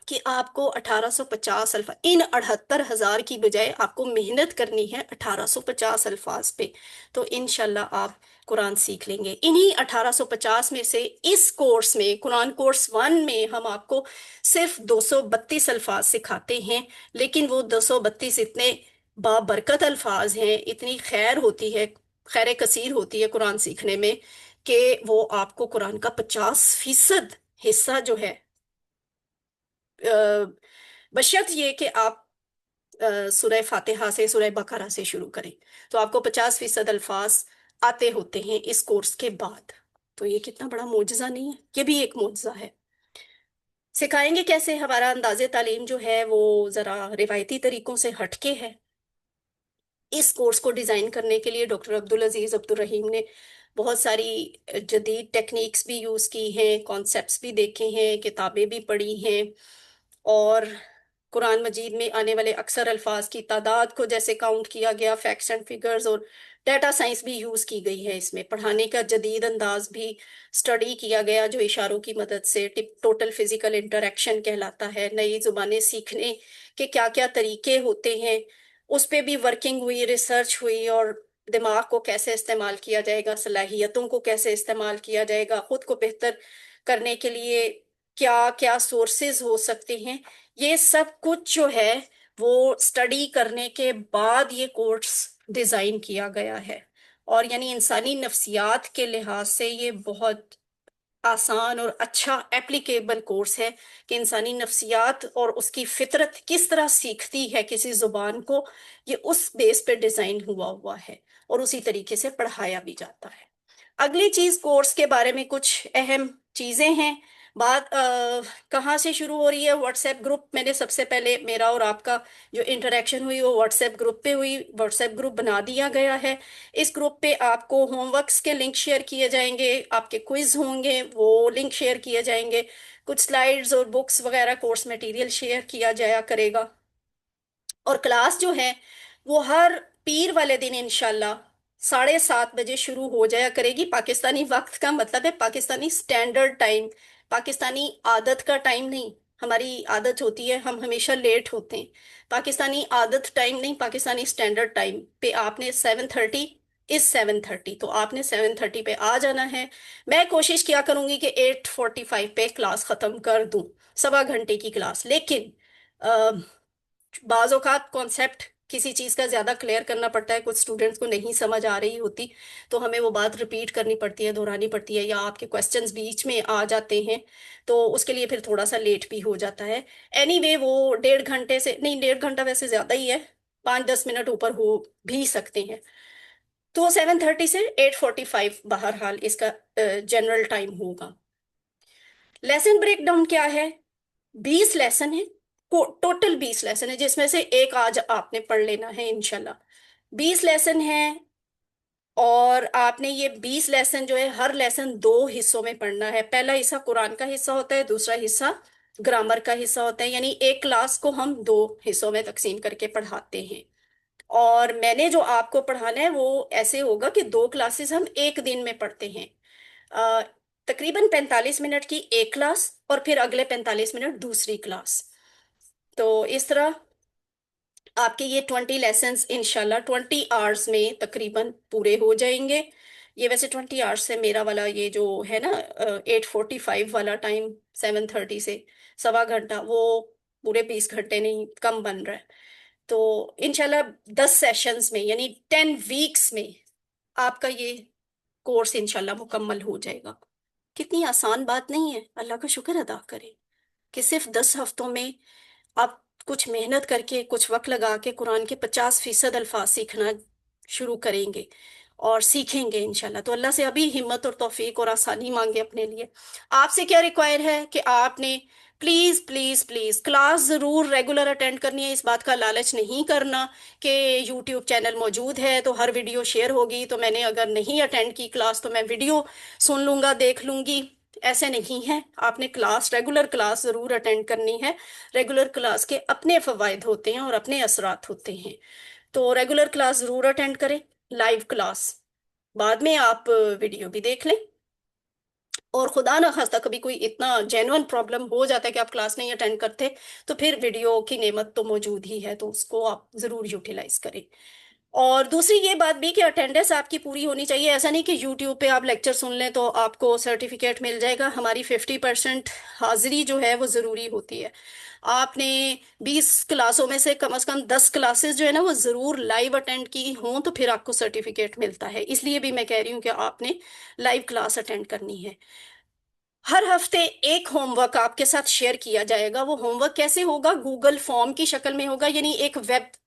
कि आपको 1,850 अल्फाज, इन 78,000 की बजाय आपको मेहनत करनी है 1,850 अल्फाज पे। तो इंशाल्लाह आप कुरान सीख लेंगे। इन्हीं 1,850 में से इस कोर्स में, कुरान कोर्स 1 में, हम आपको सिर्फ 232 अल्फाज सिखाते हैं। लेकिन वो 232 इतने बाबरकत अल्फाज हैं, इतनी खैर होती है, खैर कसीर होती है कुरान सीखने में, कि वो आपको कुरान का 50% हिस्सा जो है, बशर्त ये कि आप सूरह फातिहा से, सूरह बकरा से शुरू करें, तो आपको 50% अल्फाज आते होते हैं इस कोर्स के बाद। तो ये कितना बड़ा मोजज़ा नहीं है? ये भी एक मोजज़ा है। सिखाएंगे कैसे? हमारा अंदाज़े तालीम जो है वो ज़रा रिवायती तरीकों से हटके है। इस कोर्स को डिज़ाइन करने के लिए डॉक्टर अब्दुल अजीज अब्दुल रहीम ने बहुत सारी जदीद टेक्निक्स भी यूज़ की हैं, कॉन्सेप्ट्स भी देखे हैं, किताबें भी पढ़ी हैं। और قرآن مجید میں آنے والے اکثر الفاظ کی تعداد کو جیسے کاؤنٹ کیا گیا، فیکٹس اینڈ فگرز اور ڈیٹا سائنس بھی یوز کی گئی ہے اس میں. پڑھانے کا جدید انداز بھی اسٹڈی کیا گیا جو اشاروں کی مدد سے ٹوٹل فزیکل انٹریکشن کہلاتا ہے. نئی زبانیں سیکھنے کے کیا کیا طریقے ہوتے ہیں اس پہ بھی ورکنگ ہوئی، ریسرچ ہوئی، اور دماغ کو کیسے استعمال کیا جائے گا، صلاحیتوں کو کیسے استعمال کیا جائے گا، خود کو بہتر کرنے کے لیے کیا کیا سورسز ہو سکتے ہیں. یہ سب کچھ جو ہے وہ اسٹڈی کرنے کے بعد یہ کورس ڈیزائن کیا گیا ہے. اور یعنی انسانی نفسیات کے لحاظ سے یہ بہت آسان اور اچھا اپلیکیبل کورس ہے کہ انسانی نفسیات اور اس کی فطرت کس طرح سیکھتی ہے کسی زبان کو، یہ اس بیس پہ ڈیزائن ہوا ہے اور اسی طریقے سے پڑھایا بھی جاتا ہے. اگلی چیز کورس کے بارے میں کچھ اہم چیزیں ہیں. بات کہاں سے شروع ہو رہی ہے؟ What's app group. میں نے سب سے پہلے میرا اور آپ کا جو انٹریکشن ہوئی وہ واٹس ایپ گروپ پہ ہوئی. واٹس ایپ گروپ بنا دیا گیا ہے. اس گروپ پہ آپ کو ہوم ورکس کے لنک شیئر کیے جائیں گے، آپ کے کوئز ہوں گے وہ لنک شیئر کیے جائیں گے، کچھ سلائیڈز اور بکس وغیرہ کورس میٹیریل شیئر کیا جایا کرے گا. اور کلاس جو ہے وہ ہر پیر والے دن انشاءاللہ 7:30 بجے شروع ہو جایا کرے گی. پاکستانی وقت کا مطلب ہے پاکستانی سٹینڈرڈ ٹائم، پاکستانی عادت کا ٹائم نہیں. ہماری عادت ہوتی ہے ہم ہمیشہ لیٹ ہوتے ہیں. پاکستانی عادت ٹائم نہیں، پاکستانی سٹینڈرڈ ٹائم پہ آپ نے 7:30 از 7:30 تو آپ نے 7:30 پہ آ جانا ہے. میں کوشش کیا کروں گی کہ 8:45 پہ کلاس ختم کر دوں، 1.25 گھنٹے کی کلاس. لیکن بعض اوقات کانسیپٹ کسی چیز کا زیادہ کلیئر کرنا پڑتا ہے، کچھ اسٹوڈنٹس کو نہیں سمجھ آ رہی ہوتی تو ہمیں وہ بات ریپیٹ کرنی پڑتی ہے، دہرانی پڑتی ہے، یا آپ کے کوسچنز بیچ میں آ جاتے ہیں تو اس کے لیے پھر تھوڑا سا لیٹ بھی ہو جاتا ہے. اینی وے وہ 1.5 گھنٹے سے نہیں، 1.5 گھنٹہ ویسے زیادہ ہی ہے، 5-10 منٹ اوپر ہو بھی سکتے ہیں. تو 7:30 سے 8:45 بہرحال اس کا جنرل ٹائم ہوگا. لیسن بریک ڈاؤن کیا ہے؟ 20 لیسن ہے، ٹوٹل 20 لیسن ہے جس میں سے ایک آج آپ نے پڑھ لینا ہے انشاءاللہ. 20 لیسن ہیں اور آپ نے یہ 20 لیسن جو ہے ہر لیسن 2 حصوں میں پڑھنا ہے. پہلا حصہ قرآن کا حصہ ہوتا ہے، دوسرا حصہ گرامر کا حصہ ہوتا ہے. یعنی ایک کلاس کو ہم 2 حصوں میں تقسیم کر کے پڑھاتے ہیں. اور میں نے جو آپ کو پڑھانا ہے وہ ایسے ہوگا کہ 2 کلاسز ہم ایک دن میں پڑھتے ہیں. تقریباً 45 منٹ کی ایک کلاس اور پھر اگلے 45 منٹ دوسری کلاس. تو اس طرح آپ کے یہ 20 لیسنز انشاءاللہ 20 آورز میں تقریباً پورے ہو جائیں گے. یہ ویسے 20 آورز سے میرا والا یہ جو ہے نا 8:45 والا ٹائم 7:30 سے 1.25 گھنٹہ وہ پورے 20 گھنٹے نہیں کم بن رہا ہے. تو انشاءاللہ 10 سیشنز میں یعنی 10 ویکس میں آپ کا یہ کورس انشاءاللہ مکمل ہو جائے گا. کتنی آسان بات نہیں ہے، اللہ کا شکر ادا کریں کہ صرف 10 ہفتوں میں آپ کچھ محنت کر کے کچھ وقت لگا کے قرآن کے 50% الفاظ سیکھنا شروع کریں گے اور سیکھیں گے انشاءاللہ. تو اللہ سے ابھی ہمت اور توفیق اور آسانی مانگے اپنے لیے. آپ سے کیا ریکوائر ہے کہ آپ نے پلیز پلیز پلیز کلاس ضرور ریگولر اٹینڈ کرنی ہے. اس بات کا لالچ نہیں کرنا کہ یوٹیوب چینل موجود ہے تو ہر ویڈیو شیئر ہوگی تو میں نے اگر نہیں اٹینڈ کی کلاس تو میں ویڈیو سن لوں گا، دیکھ لوں گی. ایسے نہیں ہے. آپ نے ریگولر کلاس ضرور اٹینڈ کرنی ہے. ریگولر کلاس کے اپنے فوائد ہوتے ہیں اور اپنے اثرات ہوتے ہیں. تو ریگولر کلاس ضرور اٹینڈ کریں. لائیو کلاس بعد میں آپ ویڈیو بھی دیکھ لیں. اور خدا نہ خواستہ کبھی کوئی اتنا جینوئن پرابلم ہو جاتا ہے کہ آپ کلاس نہیں اٹینڈ کرتے تو پھر ویڈیو کی نعمت تو موجود ہی ہے تو اس کو آپ ضرور یوٹیلائز کریں. اور دوسری یہ بات بھی کہ اٹینڈنس آپ کی پوری ہونی چاہیے. ایسا نہیں کہ یوٹیوب پہ آپ لیکچر سن لیں تو آپ کو سرٹیفکیٹ مل جائے گا. ہماری 50% حاضری جو ہے وہ ضروری ہوتی ہے. آپ نے 20 کلاسوں میں سے کم از کم 10 کلاسز جو ہے نا وہ ضرور لائیو اٹینڈ کی ہوں تو پھر آپ کو سرٹیفکیٹ ملتا ہے. اس لیے بھی میں کہہ رہی ہوں کہ آپ نے لائیو کلاس اٹینڈ کرنی ہے. ہر ہفتے ایک ہوم ورک آپ کے ساتھ شیئر کیا جائے گا. وہ ہوم ورک کیسے ہوگا؟ گوگل فارم کی شکل میں ہوگا. یعنی ایک ویب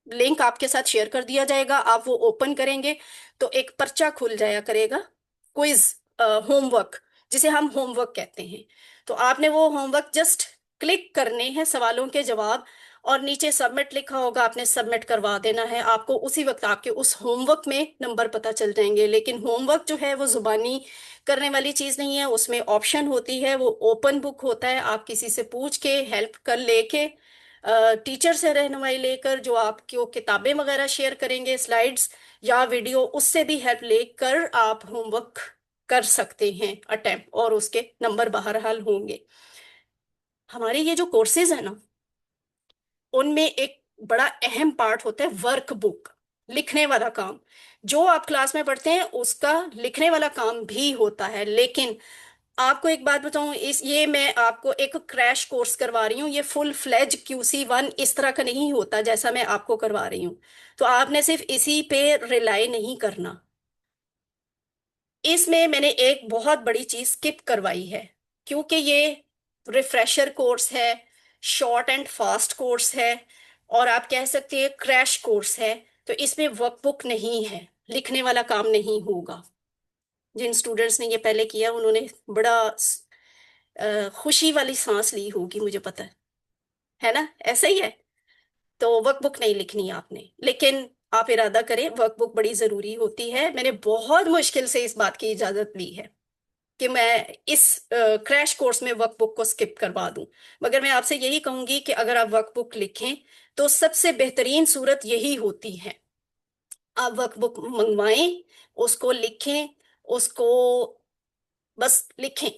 لنک آپ کے ساتھ شیئر کر دیا جائے گا، آپ وہ اوپن کریں گے تو ایک پرچہ کھل جایا کرے گا، کوئز ہوم ورک جسے ہم ہوم ورک کہتے ہیں. تو آپ نے وہ ہوم ورک جسٹ کلک کرنے ہیں، سوالوں کے جواب، اور نیچے سبمٹ لکھا ہوگا، آپ نے سبمٹ کروا دینا ہے. آپ کو اسی وقت آپ کے اس ہوم ورک میں نمبر پتہ چل جائیں گے. لیکن ہوم ورک جو ہے وہ زبانی کرنے والی چیز نہیں ہے، اس میں آپشن ہوتی ہے، وہ اوپن بک ہوتا ہے. آپ کسی سے پوچھ کے ہیلپ کر لے کے टीचर से रहनुमाई लेकर, जो आपको किताबें वगैरह शेयर करेंगे, स्लाइड्स या वीडियो, उससे भी हेल्प लेकर आप होमवर्क कर सकते हैं अटेम्प्ट, और उसके नंबर बहरहाल होंगे। हमारे ये जो कोर्सेज है ना, उनमें एक बड़ा अहम पार्ट होता है वर्क बुक, लिखने वाला काम। जो आप क्लास में पढ़ते हैं उसका लिखने वाला काम भी होता है। लेकिन आपको एक बात बताऊं, इस ये मैं आपको एक क्रैश कोर्स करवा रही हूँ, ये फुल फ्लेज QC1 इस तरह का नहीं होता जैसा मैं आपको करवा रही हूँ। तो आपने सिर्फ इसी पे रिलाई नहीं करना। इसमें मैंने एक बहुत बड़ी चीज स्किप करवाई है, क्योंकि ये रिफ्रेशर कोर्स है, शॉर्ट एंड फास्ट कोर्स है, और आप कह सकते हैं क्रैश कोर्स है। तो इसमें वर्कबुक नहीं है, लिखने वाला काम नहीं होगा। जिन स्टूडेंट्स ने ये पहले किया उन्होंने बड़ा खुशी वाली सांस ली होगी, मुझे पता है ना, ऐसा ही है। तो वर्कबुक नहीं लिखनी आपने, लेकिन आप इरादा करें, वर्कबुक बड़ी जरूरी होती है। मैंने बहुत मुश्किल से इस बात की इजाजत ली है कि मैं इस क्रैश कोर्स में वर्कबुक को स्किप करवा दूं, मगर मैं आपसे यही कहूंगी कि अगर आप वर्कबुक लिखें तो सबसे बेहतरीन सूरत यही होती है, आप वर्कबुक मंगवाएं, उसको लिखें, उसको बस लिखें।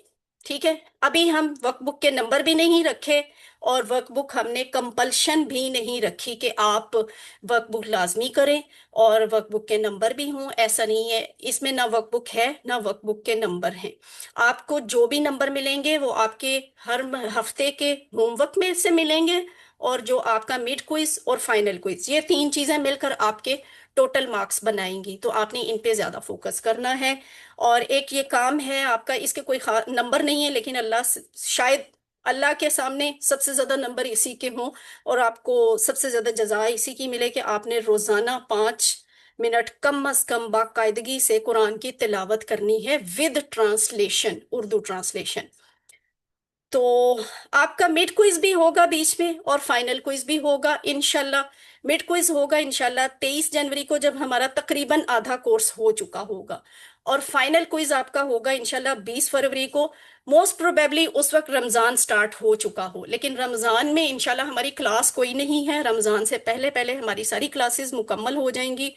ठीक है, अभी हम वर्कबुक के नंबर भी नहीं रखे, और वर्कबुक हमने कंपल्शन भी नहीं रखी कि आप वर्कबुक लाजमी करें और वर्कबुक के नंबर भी हों। ऐसा नहीं है, इसमें ना वर्कबुक है ना वर्कबुक के नंबर हैं। आपको जो भी नंबर मिलेंगे वो आपके हर हफ्ते के होमवर्क में से मिलेंगे, और जो आपका मिड क्विज और फाइनल क्विज, ये तीन चीजें मिलकर आपके टोटल मार्क्स बनाएंगी। तो आपने इन पे ज्यादा फोकस करना है। और एक ये काम है आपका, इसके कोई नंबर नहीं है, लेकिन शायद अल्लाह के सामने सबसे ज्यादा नंबर इसी के हों, और आपको सबसे ज्यादा जजा इसी की मिले कि आपने रोजाना 5 मिनट कम अज कम बाकायदगी से कुरान की तिलावत करनी है, विद ट्रांसलेशन, उर्दू ट्रांसलेशन। तो आपका मिड क्विज भी होगा बीच में, और फाइनल क्विज भी होगा इंशाल्लाह। मिड क्विज होगा इंशाल्लाह 23 जनवरी को, जब हमारा तकरीबन आधा कोर्स हो चुका होगा, और फाइनल क्विज आपका होगा इंशाल्लाह 20 फरवरी को। मोस्ट प्रोबेबली उस वक्त रमजान स्टार्ट हो चुका हो, लेकिन रमजान में इंशाल्लाह हमारी क्लास कोई नहीं है, रमजान से पहले पहले हमारी सारी क्लासेस मुकम्मल हो जाएंगी।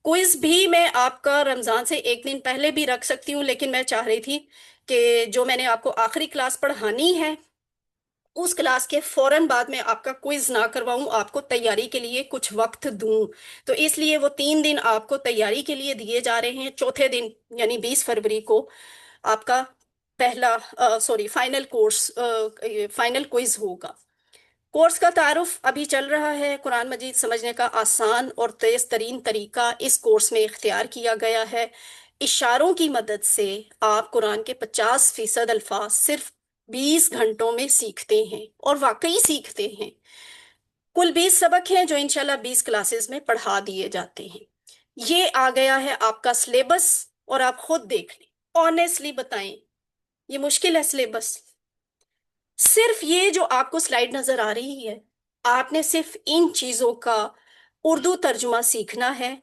क्विज भी मैं आपका रमजान से एक दिन पहले भी रख सकती हूँ, लेकिन मैं चाह रही थी कि जो मैंने आपको आखिरी क्लास पढ़ानी है उस क्लास के फौरन बाद में आपका क्विज ना करवाऊं, आपको तैयारी के लिए कुछ वक्त दूं। तो इसलिए वो 3 दिन आपको तैयारी के लिए दिए जा रहे हैं। चौथे दिन यानी 20 फरवरी को आपका पहला फाइनल कोर्स, फाइनल क्विज होगा। कोर्स का तारुफ अभी चल रहा है। कुरान मजीद समझने का आसान और तेज तरीन तरीका इस कोर्स में इख्तियार किया गया है। इशारों की मदद से आप कुरान के 50% अल्फाज सिर्फ 20 घंटों में सीखते हैं, और वाकई सीखते हैं। कुल 20 सबक हैं जो इंशाल्लाह 20 क्लासेस में पढ़ा दिए जाते हैं। ये आ गया है आपका सिलेबस, और आप खुद देख लें, ऑनेस्टली बताएं, ये मुश्किल है सिलेबस? सिर्फ ये जो आपको स्लाइड नजर आ रही है, आपने सिर्फ इन चीजों का उर्दू तर्जुमा सीखना है,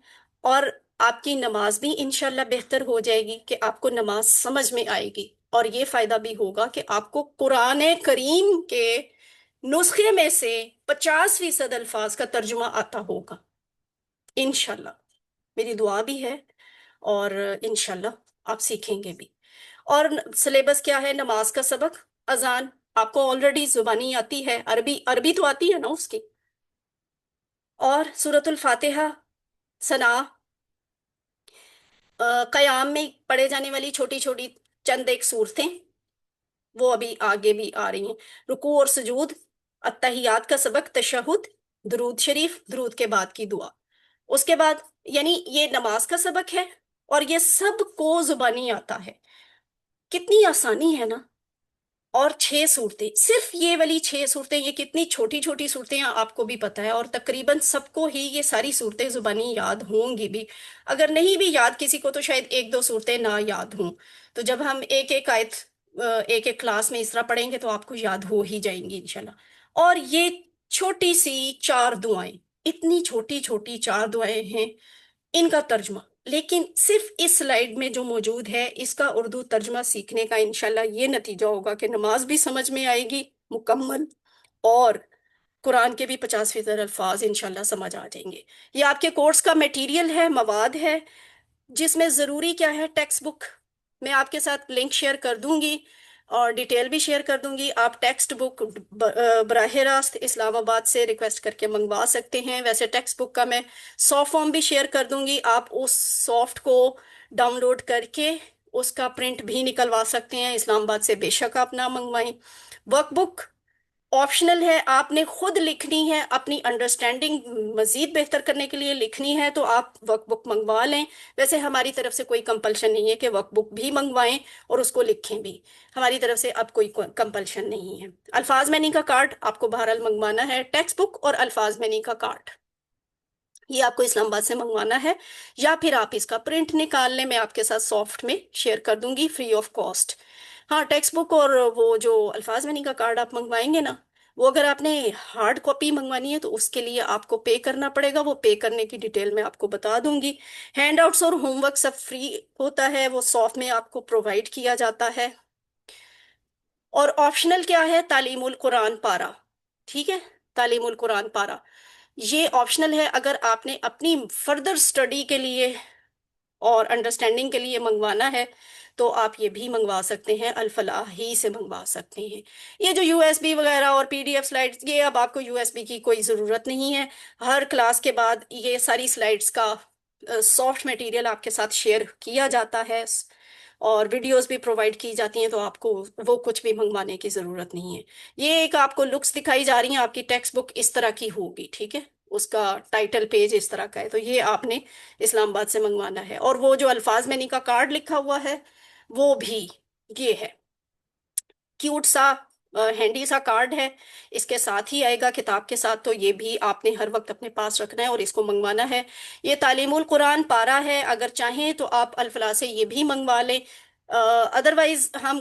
और आपकी नमाज भी इंशाल्लाह बेहतर हो जाएगी कि आपको नमाज समझ में आएगी। और ये फायदा भी होगा कि आपको कुरान करीम के नुस्खे में से 50% अल्फाज का तर्जुमा आता होगा इंशाल्लाह। मेरी दुआ भी है, और इंशाल्लाह आप सीखेंगे भी। और सिलेबस क्या है? नमाज का सबक, अजान आपको ऑलरेडी जुबानी आती है, अरबी अरबी तो आती है ना उसकी, और सूरतुल फातिहा, सना, कयाम में पढ़े जाने वाली छोटी छोटी चंद एक सूरतें, वो अभी आगे भी आ रही हैं। रुकू और सुजूद, अत्तहियात का सबक, तशहुद, दुरूद शरीफ, दुरूद के बाद की दुआ। उसके बाद यानी ये नमाज का सबक है, और ये सब को जुबानी आता है। कितनी आसानी है ना। और 6 सूरतें, सिर्फ ये वाली 6 सूरतें, ये कितनी छोटी छोटी सूरतें हैं आपको भी पता है, और तकरीबन सबको ही ये सारी सूरतें जुबानी याद होंगी भी। अगर नहीं भी याद किसी को, तो शायद 1-2 सूरतें ना याद हों। तो जब हम एक एक आयत एक एक क्लास में इस तरह पढ़ेंगे तो आपको याद हो ही जाएंगी इंशाल्लाह। और ये छोटी सी 4 दुआएं, इतनी छोटी छोटी 4 दुआएं हैं, इनका तर्जुमा, लेकिन सिर्फ इस स्लाइड में जो मौजूद है इसका उर्दू तर्जुमा सीखने का इंशाल्लाह ये नतीजा होगा कि नमाज भी समझ में आएगी मुकम्मल, और قرآن کے بھی 50% الفاظ انشاءاللہ سمجھ آ جائیں گے۔ یہ آپ کے کورس کا میٹیریل ہے، مواد ہے، جس میں ضروری کیا ہے، ٹیکسٹ بک میں آپ کے ساتھ لنک شیئر کر دوں گی اور ڈیٹیل بھی شیئر کر دوں گی۔ آپ ٹیکسٹ بک براہ راست اسلام آباد سے ریکویسٹ کر کے منگوا سکتے ہیں۔ ویسے ٹیکسٹ بک کا میں سافٹ فارم بھی شیئر کر دوں گی، آپ اس سافٹ کو ڈاؤن لوڈ کر کے اس کا پرنٹ بھی نکلوا سکتے ہیں۔ اسلام آباد سے بے شک آپ نہ منگوائیں۔ ورک بک آپشنل ہے، آپ نے خود لکھنی ہے، اپنی انڈرسٹینڈنگ مزید بہتر کرنے کے لیے لکھنی ہے تو آپ ورک بک منگوا لیں۔ ویسے ہماری طرف سے کوئی کمپلشن نہیں ہے کہ ورک بک بھی منگوائیں اور اس کو لکھیں بھی، ہماری طرف سے اب کوئی کمپلشن نہیں ہے۔ الفاظ مینی کا کارڈ آپ کو بہرحال منگوانا ہے، ٹیکسٹ بک اور الفاظ مینی کا کارڈ یہ آپ کو اسلام آباد سے منگوانا ہے، یا پھر آپ اس کا پرنٹ نکال لیں، میں آپ کے ساتھ سافٹ میں شیئر کر دوں گی فری آف کاسٹ۔ ہاں، ٹیکسٹ بک اور وہ جو الفاظ منی کا کارڈ آپ منگوائیں گے نا، وہ اگر آپ نے ہارڈ کاپی منگوانی ہے تو اس کے لیے آپ کو پے کرنا پڑے گا، وہ پے کرنے کی ڈیٹیل میں آپ کو بتا دوں گی۔ ہینڈ آؤٹس اور ہوم ورک سب فری ہوتا ہے، وہ سافٹ میں آپ کو پرووائڈ کیا جاتا ہے۔ اور آپشنل کیا ہے، تعلیم القرآن پارا، ٹھیک ہے، تعلیم القرآن پارا یہ آپشنل ہے۔ اگر آپ نے اپنی فردر سٹڈی کے لیے اور انڈرسٹینڈنگ کے لیے منگوانا ہے تو آپ یہ بھی منگوا سکتے ہیں، الفلاح ہی سے منگوا سکتے ہیں۔ یہ جو یو ایس بی وغیرہ اور پی ڈی ایف سلائڈز، یہ اب آپ کو یو ایس بی کی کوئی ضرورت نہیں ہے۔ ہر کلاس کے بعد یہ ساری سلائڈز کا سافٹ میٹیریل آپ کے ساتھ شیئر کیا جاتا ہے اور ویڈیوز بھی پرووائڈ کی جاتی ہیں، تو آپ کو وہ کچھ بھی منگوانے کی ضرورت نہیں ہے۔ یہ ایک آپ کو لکس دکھائی جا رہی ہیں، آپ کی ٹیکسٹ بک اس طرح کی ہوگی، ٹھیک ہے، اس کا ٹائٹل پیج اس طرح کا ہے، تو یہ آپ نے اسلام آباد سے منگوانا ہے۔ اور وہ جو الفاظ مینی کا کارڈ لکھا ہوا ہے وہ بھی یہ ہے، کیوٹ سا ہینڈی سا کارڈ ہے، اس کے ساتھ ہی آئے گا کتاب کے ساتھ، تو یہ بھی آپ نے ہر وقت اپنے پاس رکھنا ہے اور اس کو منگوانا ہے۔ یہ تعلیم القرآن پارا ہے، اگر چاہیں تو آپ الفلاح سے یہ بھی منگوا لیں، ادروائز ہم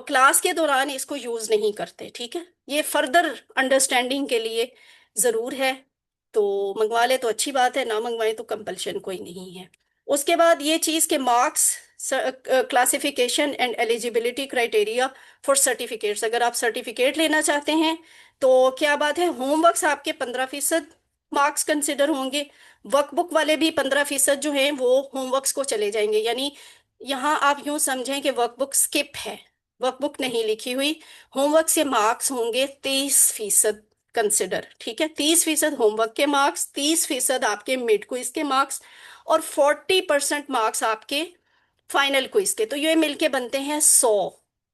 کلاس کے دوران اس کو یوز نہیں کرتے، ٹھیک ہے، یہ فردر انڈرسٹینڈنگ کے لیے ضرور ہے، تو منگوا لے تو اچھی بات ہے، نہ منگوائیں تو کمپلشن کوئی نہیں ہے۔ اس کے بعد یہ چیز کے marks, classification and eligibility criteria for certificates, اگر آپ سرٹیفکیٹ لینا چاہتے ہیں تو کیا بات ہے، ہوم ورکس آپ کے 15% مارکس کنسیڈر ہوں گے، ورک بک والے بھی 15% جو ہیں وہ ہوم ورکس کو چلے جائیں گے، یعنی یہاں آپ یوں سمجھیں کہ ورک بک سکپ ہے، ورک بک نہیں لکھی ہوئی، ہوم ورک سے مارکس ہوں گے 30% کنسیڈر، ٹھیک ہے، 30% ہوم ورک کے مارکس، 30% آپ کے مڈ کوئز کے مارکس اور 40% مارکس آپ کے فائنل کوئز کے، تو یہ مل کے بنتے ہیں 100،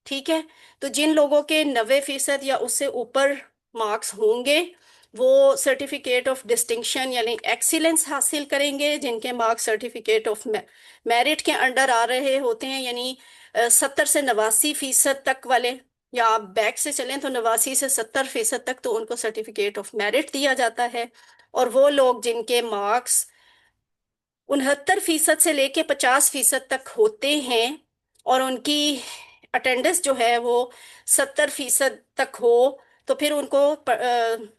ٹھیک ہے۔ تو جن لوگوں کے 90% یا اس سے اوپر مارکس ہوں گے وہ سرٹیفکیٹ آف ڈسٹنکشن یعنی ایکسیلنس حاصل کریں گے، جن کے مارکس سرٹیفکیٹ آف میرٹ کے انڈر آ رہے ہوتے ہیں، یعنی 70 سے 89% تک والے، یا آپ بیک سے چلیں تو 89 سے 70% تک، تو ان کو سرٹیفکیٹ آف میرٹ دیا جاتا ہے۔ اور وہ لوگ جن کے مارکس 69% سے لے کے 50% تک ہوتے ہیں اور ان کی اٹینڈنس جو ہے وہ 70% تک ہو، تو پھر ان کو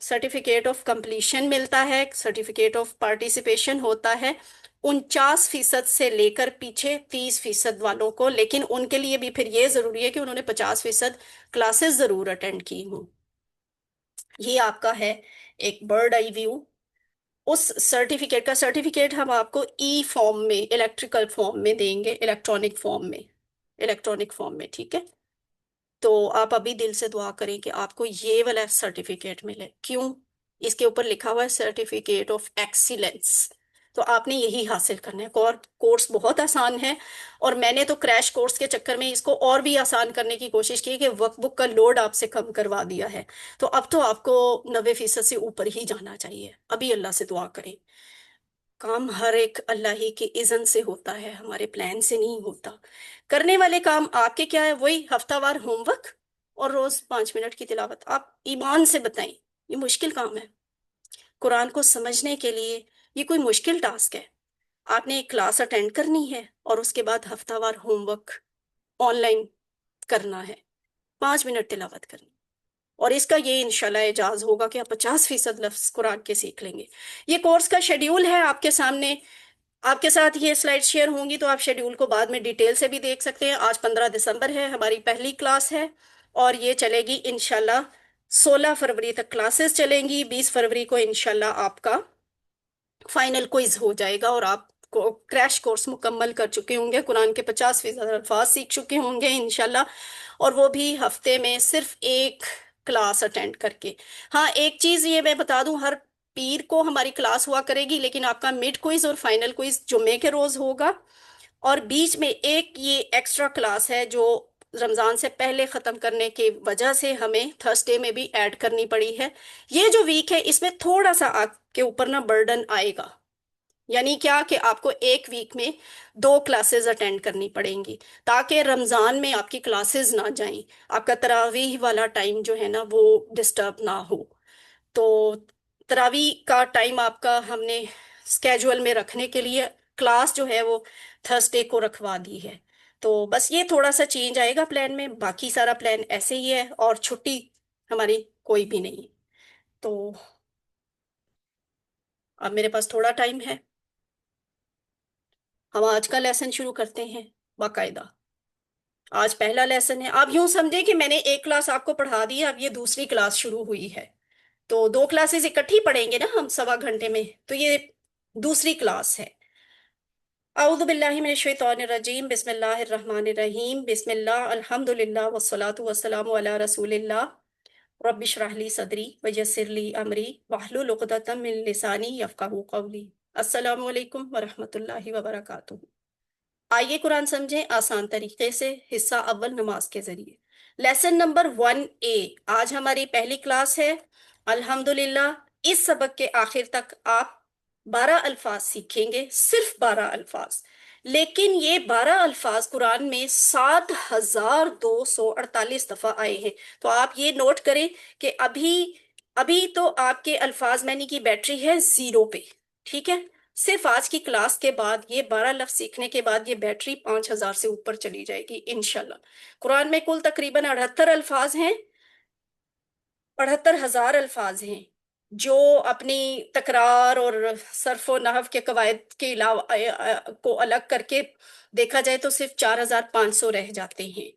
سرٹیفکیٹ آف کمپلیشن ملتا ہے، سرٹیفکیٹ آف پارٹیسپیشن ہوتا ہے 49% سے لے کر پیچھے 30% والوں کو، لیکن ان کے لیے بھی پھر یہ ضروری ہے کہ انہوں نے 50% کلاسز ضرور اٹینڈ کی ہوں۔ یہ آپ کا ہے ایک برڈ آئی ویو اس سرٹیفکیٹ کا۔ سرٹیفکیٹ ہم آپ کو ای فارم میں، الیکٹریکل فارم میں دیں گے، الیکٹرانک فارم میں، ٹھیک ہے۔ تو آپ ابھی دل سے دعا کریں کہ آپ کو یہ والا سرٹیفکیٹ ملے، کیوں؟ اس کے اوپر لکھا ہوا ہے سرٹیفکیٹ آف ایکسیلنس، تو آپ نے یہی حاصل کرنا ہے۔ کورس بہت آسان ہے اور میں نے تو کریش کورس کے چکر میں اس کو اور بھی آسان کرنے کی کوشش کی کہ ورک بک کا لوڈ آپ سے کم کروا دیا ہے، تو اب تو آپ کو 90% سے اوپر ہی جانا چاہیے۔ ابھی اللہ سے دعا کریں، کام ہر ایک اللہ ہی کی اذن سے ہوتا ہے، ہمارے پلان سے نہیں ہوتا۔ کرنے والے کام آپ کے کیا ہے، وہی ہفتہ وار ہوم ورک اور روز 5 منٹ کی تلاوت۔ آپ ایمان سے بتائیں یہ مشکل کام ہے؟ قرآن کو سمجھنے کے لیے یہ کوئی مشکل ٹاسک ہے؟ آپ نے ایک کلاس اٹینڈ کرنی ہے اور اس کے بعد ہفتہ وار ہوم ورک آن لائن کرنا ہے، 5 منٹ تلاوت کرنی، اور اس کا یہ انشاءاللہ اعجاز ہوگا کہ آپ 50% لفظ قرآن کے سیکھ لیں گے۔ یہ کورس کا شیڈیول ہے آپ کے سامنے، آپ کے ساتھ یہ سلائڈ شیئر ہوں گی تو آپ شیڈیول کو بعد میں ڈیٹیل سے بھی دیکھ سکتے ہیں۔ آج 15 دسمبر ہے، ہماری پہلی کلاس ہے اور یہ چلے گی انشاءاللہ 16 फरवरी तक क्लासेस चलेंगी। 20 फरवरी को इंशाल्लाह आपका फाइनल क्विज हो जाएगा और आप क्रैश कोर्स मुकम्मल कर चुके होंगे, कुरान के 50% अल्फाज सीख चुके होंगे इंशाल्लाह। और वो भी हफ्ते में सिर्फ एक क्लास अटेंड करके। हाँ, एक चीज़ ये मैं बता दूं, हर पीर को हमारी क्लास हुआ करेगी, लेकिन आपका मिड क्विज और फाइनल क्विज जुम्मे के रोज होगा। और बीच में एक ये एक्स्ट्रा क्लास है जो रमज़ान से पहले ख़त्म करने की वजह से हमें थर्सडे में भी ऐड करनी पड़ी है। ये जो वीक है इसमें थोड़ा सा आपके ऊपर ना बर्डन आएगा, यानी क्या कि आपको एक वीक में 2 क्लासेस अटेंड करनी पड़ेंगी ताकि रमज़ान में आपकी क्लासेस ना जाएं, आपका तरावीह वाला टाइम जो है ना वो डिस्टर्ब ना हो। तो तरावी का टाइम आपका हमने स्केजुअल में रखने के लिए क्लास जो है वो थर्सडे को रखवा दी है। तो बस ये थोड़ा सा चेंज आएगा प्लान में, बाकी सारा प्लान ऐसे ही है और छुट्टी हमारी कोई भी नहीं। तो अब मेरे पास थोड़ा टाइम है, हम आज का लेसन शुरू करते हैं बाकायदा। आज पहला लेसन है, आप यूं समझे कि मैंने एक क्लास आपको पढ़ा दी है, अब ये दूसरी क्लास शुरू हुई है। तो 2 क्लासेस इकट्ठी पढ़ेंगे ना हम सवा घंटे में, तो ये दूसरी क्लास है। औज़ु बिल्लाहि मिनश शैतानिर रजीम, बिस्मिल्लाहिर रहमानिर रहीम, बिस्मिल्लाह अल्हम्दुलिल्लाह वस्सलातु वस्सलामु अला रसूलिल्लाह, रब्बिश रह ली सदरी व यस्सिर ली अमरी वहलुल उक़दतम मिन लिसानी यफ़क़हू क़ौली। अस्सलामु अलैकुम व रहमतुल्लाहि व बरकातुहू। आइए कुरान समझें आसान तरीके से। हिस्सा अव्वल नमाज के जरिए। लेसन नंबर 1A आज हमारी पहली क्लास है। अल्हम्दुलिल्लाह इस सबक के आखिर तक आप 12 अल्फाज सीखेंगे, सिर्फ 12 अल्फाज। लेकिन ये 12 अल्फाज कुरान में 7248 दफा आए हैं। तो आप ये नोट करें कि अभी अभी तो आपके अल्फाज मैनी की बैटरी है 0 पे, ठीक है। सिर्फ आज की क्लास के बाद ये 12 लफ्ज सीखने के बाद ये बैटरी 5000 से ऊपर चली जाएगी इंशाल्लाह। कुरान में कुल तकरीबन 78 अल्फाज हैं, 78,000 अल्फाज हैं जो अपनी तकरार और सर्फ और नहव के कवायद के अलावा को अलग करके देखा जाए तो सिर्फ 4500 रह जाते हैं।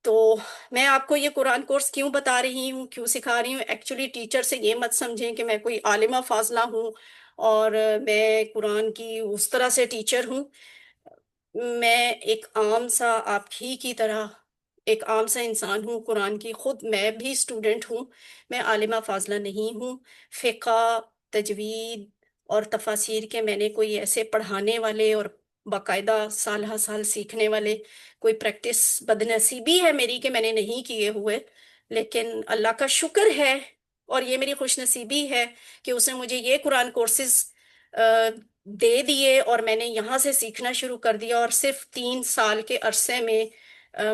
तो मैं आपको ये कुरान कोर्स क्यों बता रही हूँ, क्यों सिखा रही हूँ, एक्चुअली टीचर से ये मत समझें कि मैं कोई आलिमा फाजला हूँ और मैं कुरान की उस तरह से टीचर हूँ। मैं एक आम सा आप ही की तरह एक आम सा इंसान हूँ, कुरान की खुद मैं भी स्टूडेंट हूँ। मैं आलिमा फाजला नहीं हूँ। फ़िक़्ह, तजवीद और तफासिर के मैंने कोई ऐसे पढ़ाने वाले और बाकायदा साल हर साल सीखने वाले कोई प्रैक्टिस बदनसीबी है मेरी कि मैंने नहीं किए हुए। लेकिन अल्लाह का शुक्र है और ये मेरी खुशनसीबी है कि उसने मुझे ये कुरान कोर्सेज दे दिए और मैंने यहाँ से सीखना शुरू कर दिया और सिर्फ 3 साल के अरसे में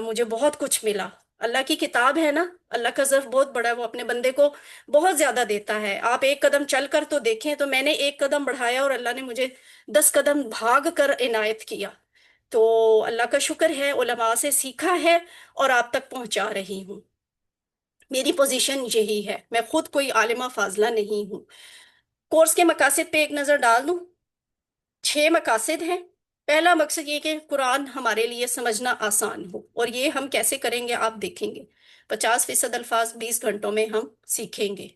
मुझे बहुत कुछ मिला। अल्लाह की किताब है ना, अल्लाह का ज़र्फ बहुत बड़ा है, वो अपने बंदे को बहुत ज्यादा देता है। आप एक कदम चल कर तो देखें, तो मैंने एक कदम बढ़ाया और अल्लाह ने मुझे 10 कदम भाग कर इनायत किया। तो अल्लाह का शुक्र है, उलमा से सीखा है और आप तक पहुंचा रही हूँ। मेरी पोजीशन यही है, मैं खुद कोई आलिमा फाजला नहीं हूँ। कोर्स के मकासद पे एक नजर डाल दूं। 6 मकासद हैं। पहला मकसद ये कि कुरान हमारे लिए समझना आसान हो, और ये हम कैसे करेंगे आप देखेंगे। 50% अल्फाज 20 घंटों में हम सीखेंगे।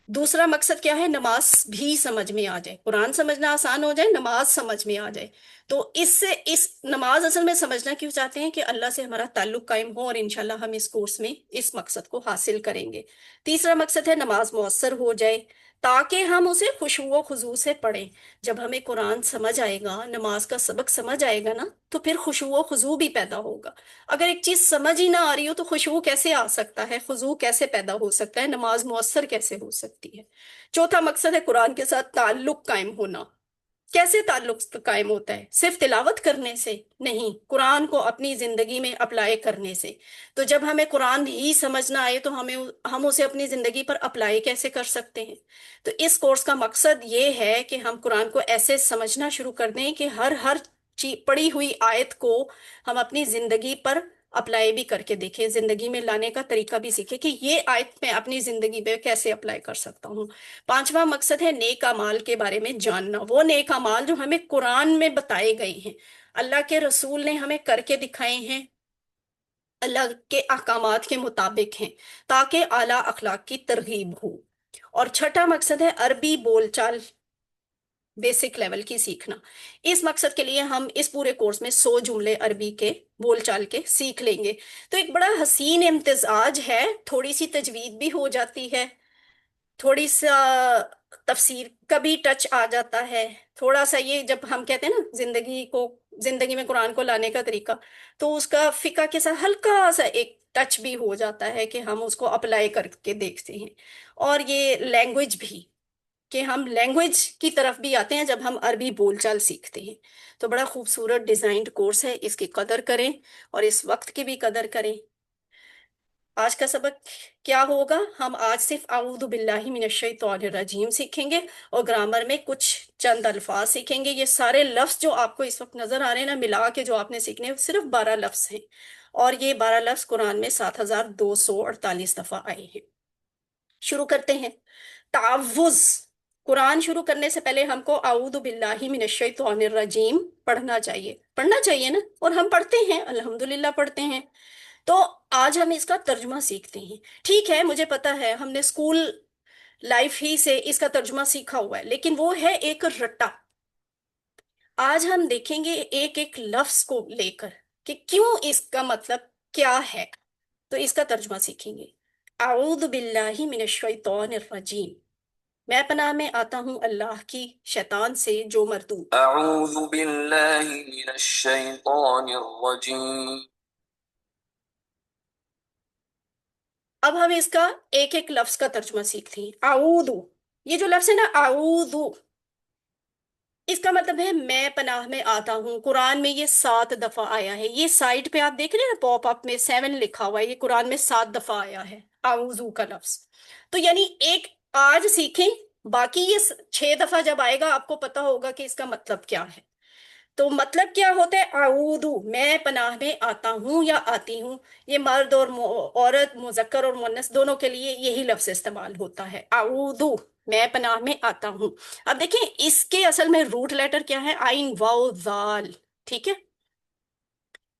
दूसरा मकसद क्या है, नमाज भी समझ में आ जाए, कुरान समझना आसान हो जाए, नमाज समझ में आ जाए। तो इससे इस नमाज असल में समझना क्यों चाहते हैं कि अल्लाह से हमारा ताल्लुक कायम हो, और इंशाल्लाह हम इस कोर्स में इस मकसद को हासिल करेंगे। तीसरा मकसद है नमाज मुयस्सर हो जाए ताकि हम उसे खुशू खुजू से पढ़ें। जब हमें कुरान समझ आएगा, नमाज का सबक समझ आएगा ना, तो फिर खुशू खुजू भी पैदा होगा। अगर एक चीज समझ ही ना आ रही हो तो खुशबू कैसे आ सकता है, खुजू कैसे पैदा हो सकता है, नमाज मुअस्सर कैसे हो सकती है। चौथा मकसद है कुरान के साथ ताल्लुक कायम होना। कैसे ताल्लुक कायम होता है, सिर्फ तिलावत करने से नहीं, कुरान को अपनी जिंदगी में अप्लाई करने से। तो जब हमें कुरान ही समझ ना आए तो हम उसे अपनी जिंदगी पर अप्लाई कैसे कर सकते हैं। तो इस कोर्स का मकसद ये है कि हम कुरान को ऐसे समझना शुरू कर दें कि हर हर पढ़ी हुई आयत को हम अपनी जिंदगी पर अप्लाई भी करके देखें, जिंदगी में लाने का तरीका भी सीखें कि ये आयत मैं अपनी जिंदगी में कैसे अप्लाई कर सकता हूँ। पांचवा मकसद है नेक अमाल के बारे में जानना, वो नेक अमाल जो हमें कुरान में बताए गए हैं, अल्लाह के रसूल ने हमें करके दिखाए हैं, अल्लाह के अहकामात के मुताबिक हैं, ताकि आला अखलाक की तरगीब हो। और छठा मकसद है अरबी बोलचाल बेसिक लेवल की सीखना। इस मकसद के लिए हम इस पूरे कोर्स में 100 जुमले अरबी के बोलचाल के सीख लेंगे। तो एक बड़ा हसीन इम्तिजाज है, थोड़ी सी तजवीद भी हो जाती है, थोड़ी सा तफसीर का भी टच आ जाता है, थोड़ा सा ये जब हम कहते हैं ना जिंदगी में कुरान को लाने का तरीका, तो उसका फिका के साथ हल्का सा एक टच भी हो जाता है कि हम उसको अप्लाई करके देखते हैं। और ये लैंग्वेज भी, कि हम लैंग्वेज की तरफ भी आते हैं जब हम अरबी बोलचाल सीखते हैं। तो बड़ा खूबसूरत डिजाइन्ड कोर्स है, इसकी कदर करें और इस वक्त की भी कदर करें। आज का सबक क्या होगा? हम आज सिर्फ आऊदु बिल्लाहि मिनश शैतानिर रजीम सीखेंगे और ग्रामर में कुछ चंद अल्फाज सीखेंगे। ये सारे लफ्ज जो आपको इस वक्त नजर आ रहे हैं ना, मिला के जो आपने सीखने हैं, सिर्फ 12 लफ्ज हैं। और ये 12 लफ्ज कुरान में 7248 दफा आए हैं। शुरू करते हैं। तावुज। कुरान शुरू करने से पहले हमको आऊदु बिल्लाहि मिनश शैतानिर रजीम पढ़ना चाहिए ना, और हम पढ़ते हैं, अल्हम्दुलिल्लाह पढ़ते हैं। तो आज हम इसका तर्जुमा सीखते हैं। ठीक है, मुझे पता है हमने स्कूल लाइफ ही से इसका तर्जुमा सीखा हुआ है, लेकिन वो है एक रट्टा। आज हम देखेंगे एक एक लफ्ज को लेकर कि क्यों इसका मतलब क्या है। तो इसका तर्जुमा सीखेंगे। आऊदु बिल्लाहि मिनश शैतानिर रजीम। मैं पनाह में आता हूँ अल्लाह की शैतान से जो मरदूद। अऊज़ु बिल्लाहि मिनश शैतानिर रजीम। अब हम इसका एक एक लफ्ज का तर्जुमा सीखते हैं। आऊदु, ये जो लफ्ज है ना आऊदु, इसका मतलब है मैं पनाह में आता हूँ। कुरान में ये 7 दफा आया है। ये साइड पे आप देख रहे हैं ना, पॉप अप में 7 लिखा हुआ है, ये कुरान में 7 दफा आया है आऊजू का लफ्ज। तो यानी एक आज सीखें, बाकी ये 6 दफा जब आएगा आपको पता होगा कि इसका मतलब क्या है। तो मतलब क्या होता है? आऊदू, मैं पनाह में आता हूँ या आती हूँ। ये मर्द और औरत, मुजक्कर और मुन्नस दोनों के लिए यही लफ्ज इस्तेमाल होता है, आऊदू, मैं पनाह में आता हूँ। अब देखें इसके असल में रूट लेटर क्या है? आइन वाओ जाल। ठीक है,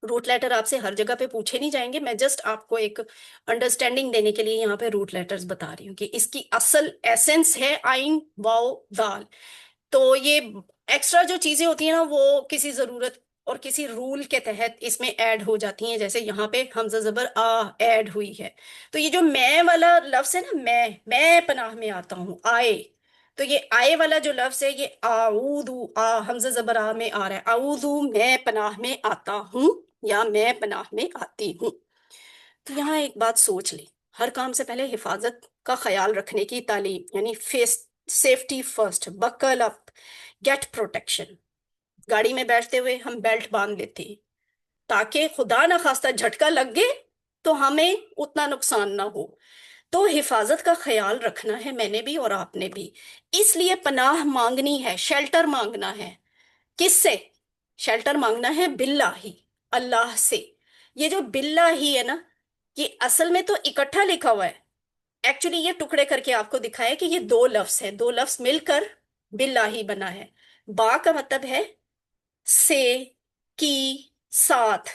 रूट लेटर आपसे हर जगह पे पूछे नहीं जाएंगे, मैं जस्ट आपको एक अंडरस्टैंडिंग देने के लिए यहाँ पे रूट लेटर्स बता रही हूँ कि इसकी असल एसेंस है आइन वाओ दाल। तो ये एक्स्ट्रा जो चीजें होती हैं ना, वो किसी जरूरत और किसी रूल के तहत इसमें ऐड हो जाती हैं। जैसे यहाँ पे हमजा जबर आ ऐड हुई है। तो ये जो मैं वाला लफ्ज है ना, मैं पनाह में आता हूँ, आए, तो ये आए वाला जो लफ्ज है ये आऊदू, हमजा जबर आ में आ रहा है। आऊदू, मैं पनाह में आता हूँ या मैं पनाह में आती हूँ। तो यहाँ एक बात सोच ले, हर काम से पहले हिफाजत का ख्याल रखने की तालीम, यानी face safety first, buckle up, get protection. गाड़ी में बैठते हुए हम बेल्ट बांध लेते हैं ताकि खुदा ना खास्ता झटका लग गए तो हमें उतना नुकसान ना हो। तो हिफाजत का ख्याल रखना है, मैंने भी और आपने भी। इसलिए पनाह मांगनी है, शेल्टर मांगना है। किससे शेल्टर मांगना है? बिल्लाही, अल्लाह से। ये जो बिल्लाही है ना, ये असल में तो इकट्ठा लिखा हुआ है। एक्चुअली ये टुकड़े करके आपको दिखाया कि ये 2 लफ्ज है, 2 लफ्ज मिलकर बिल्लाही बना है। बा का मतलब है से, की, साथ।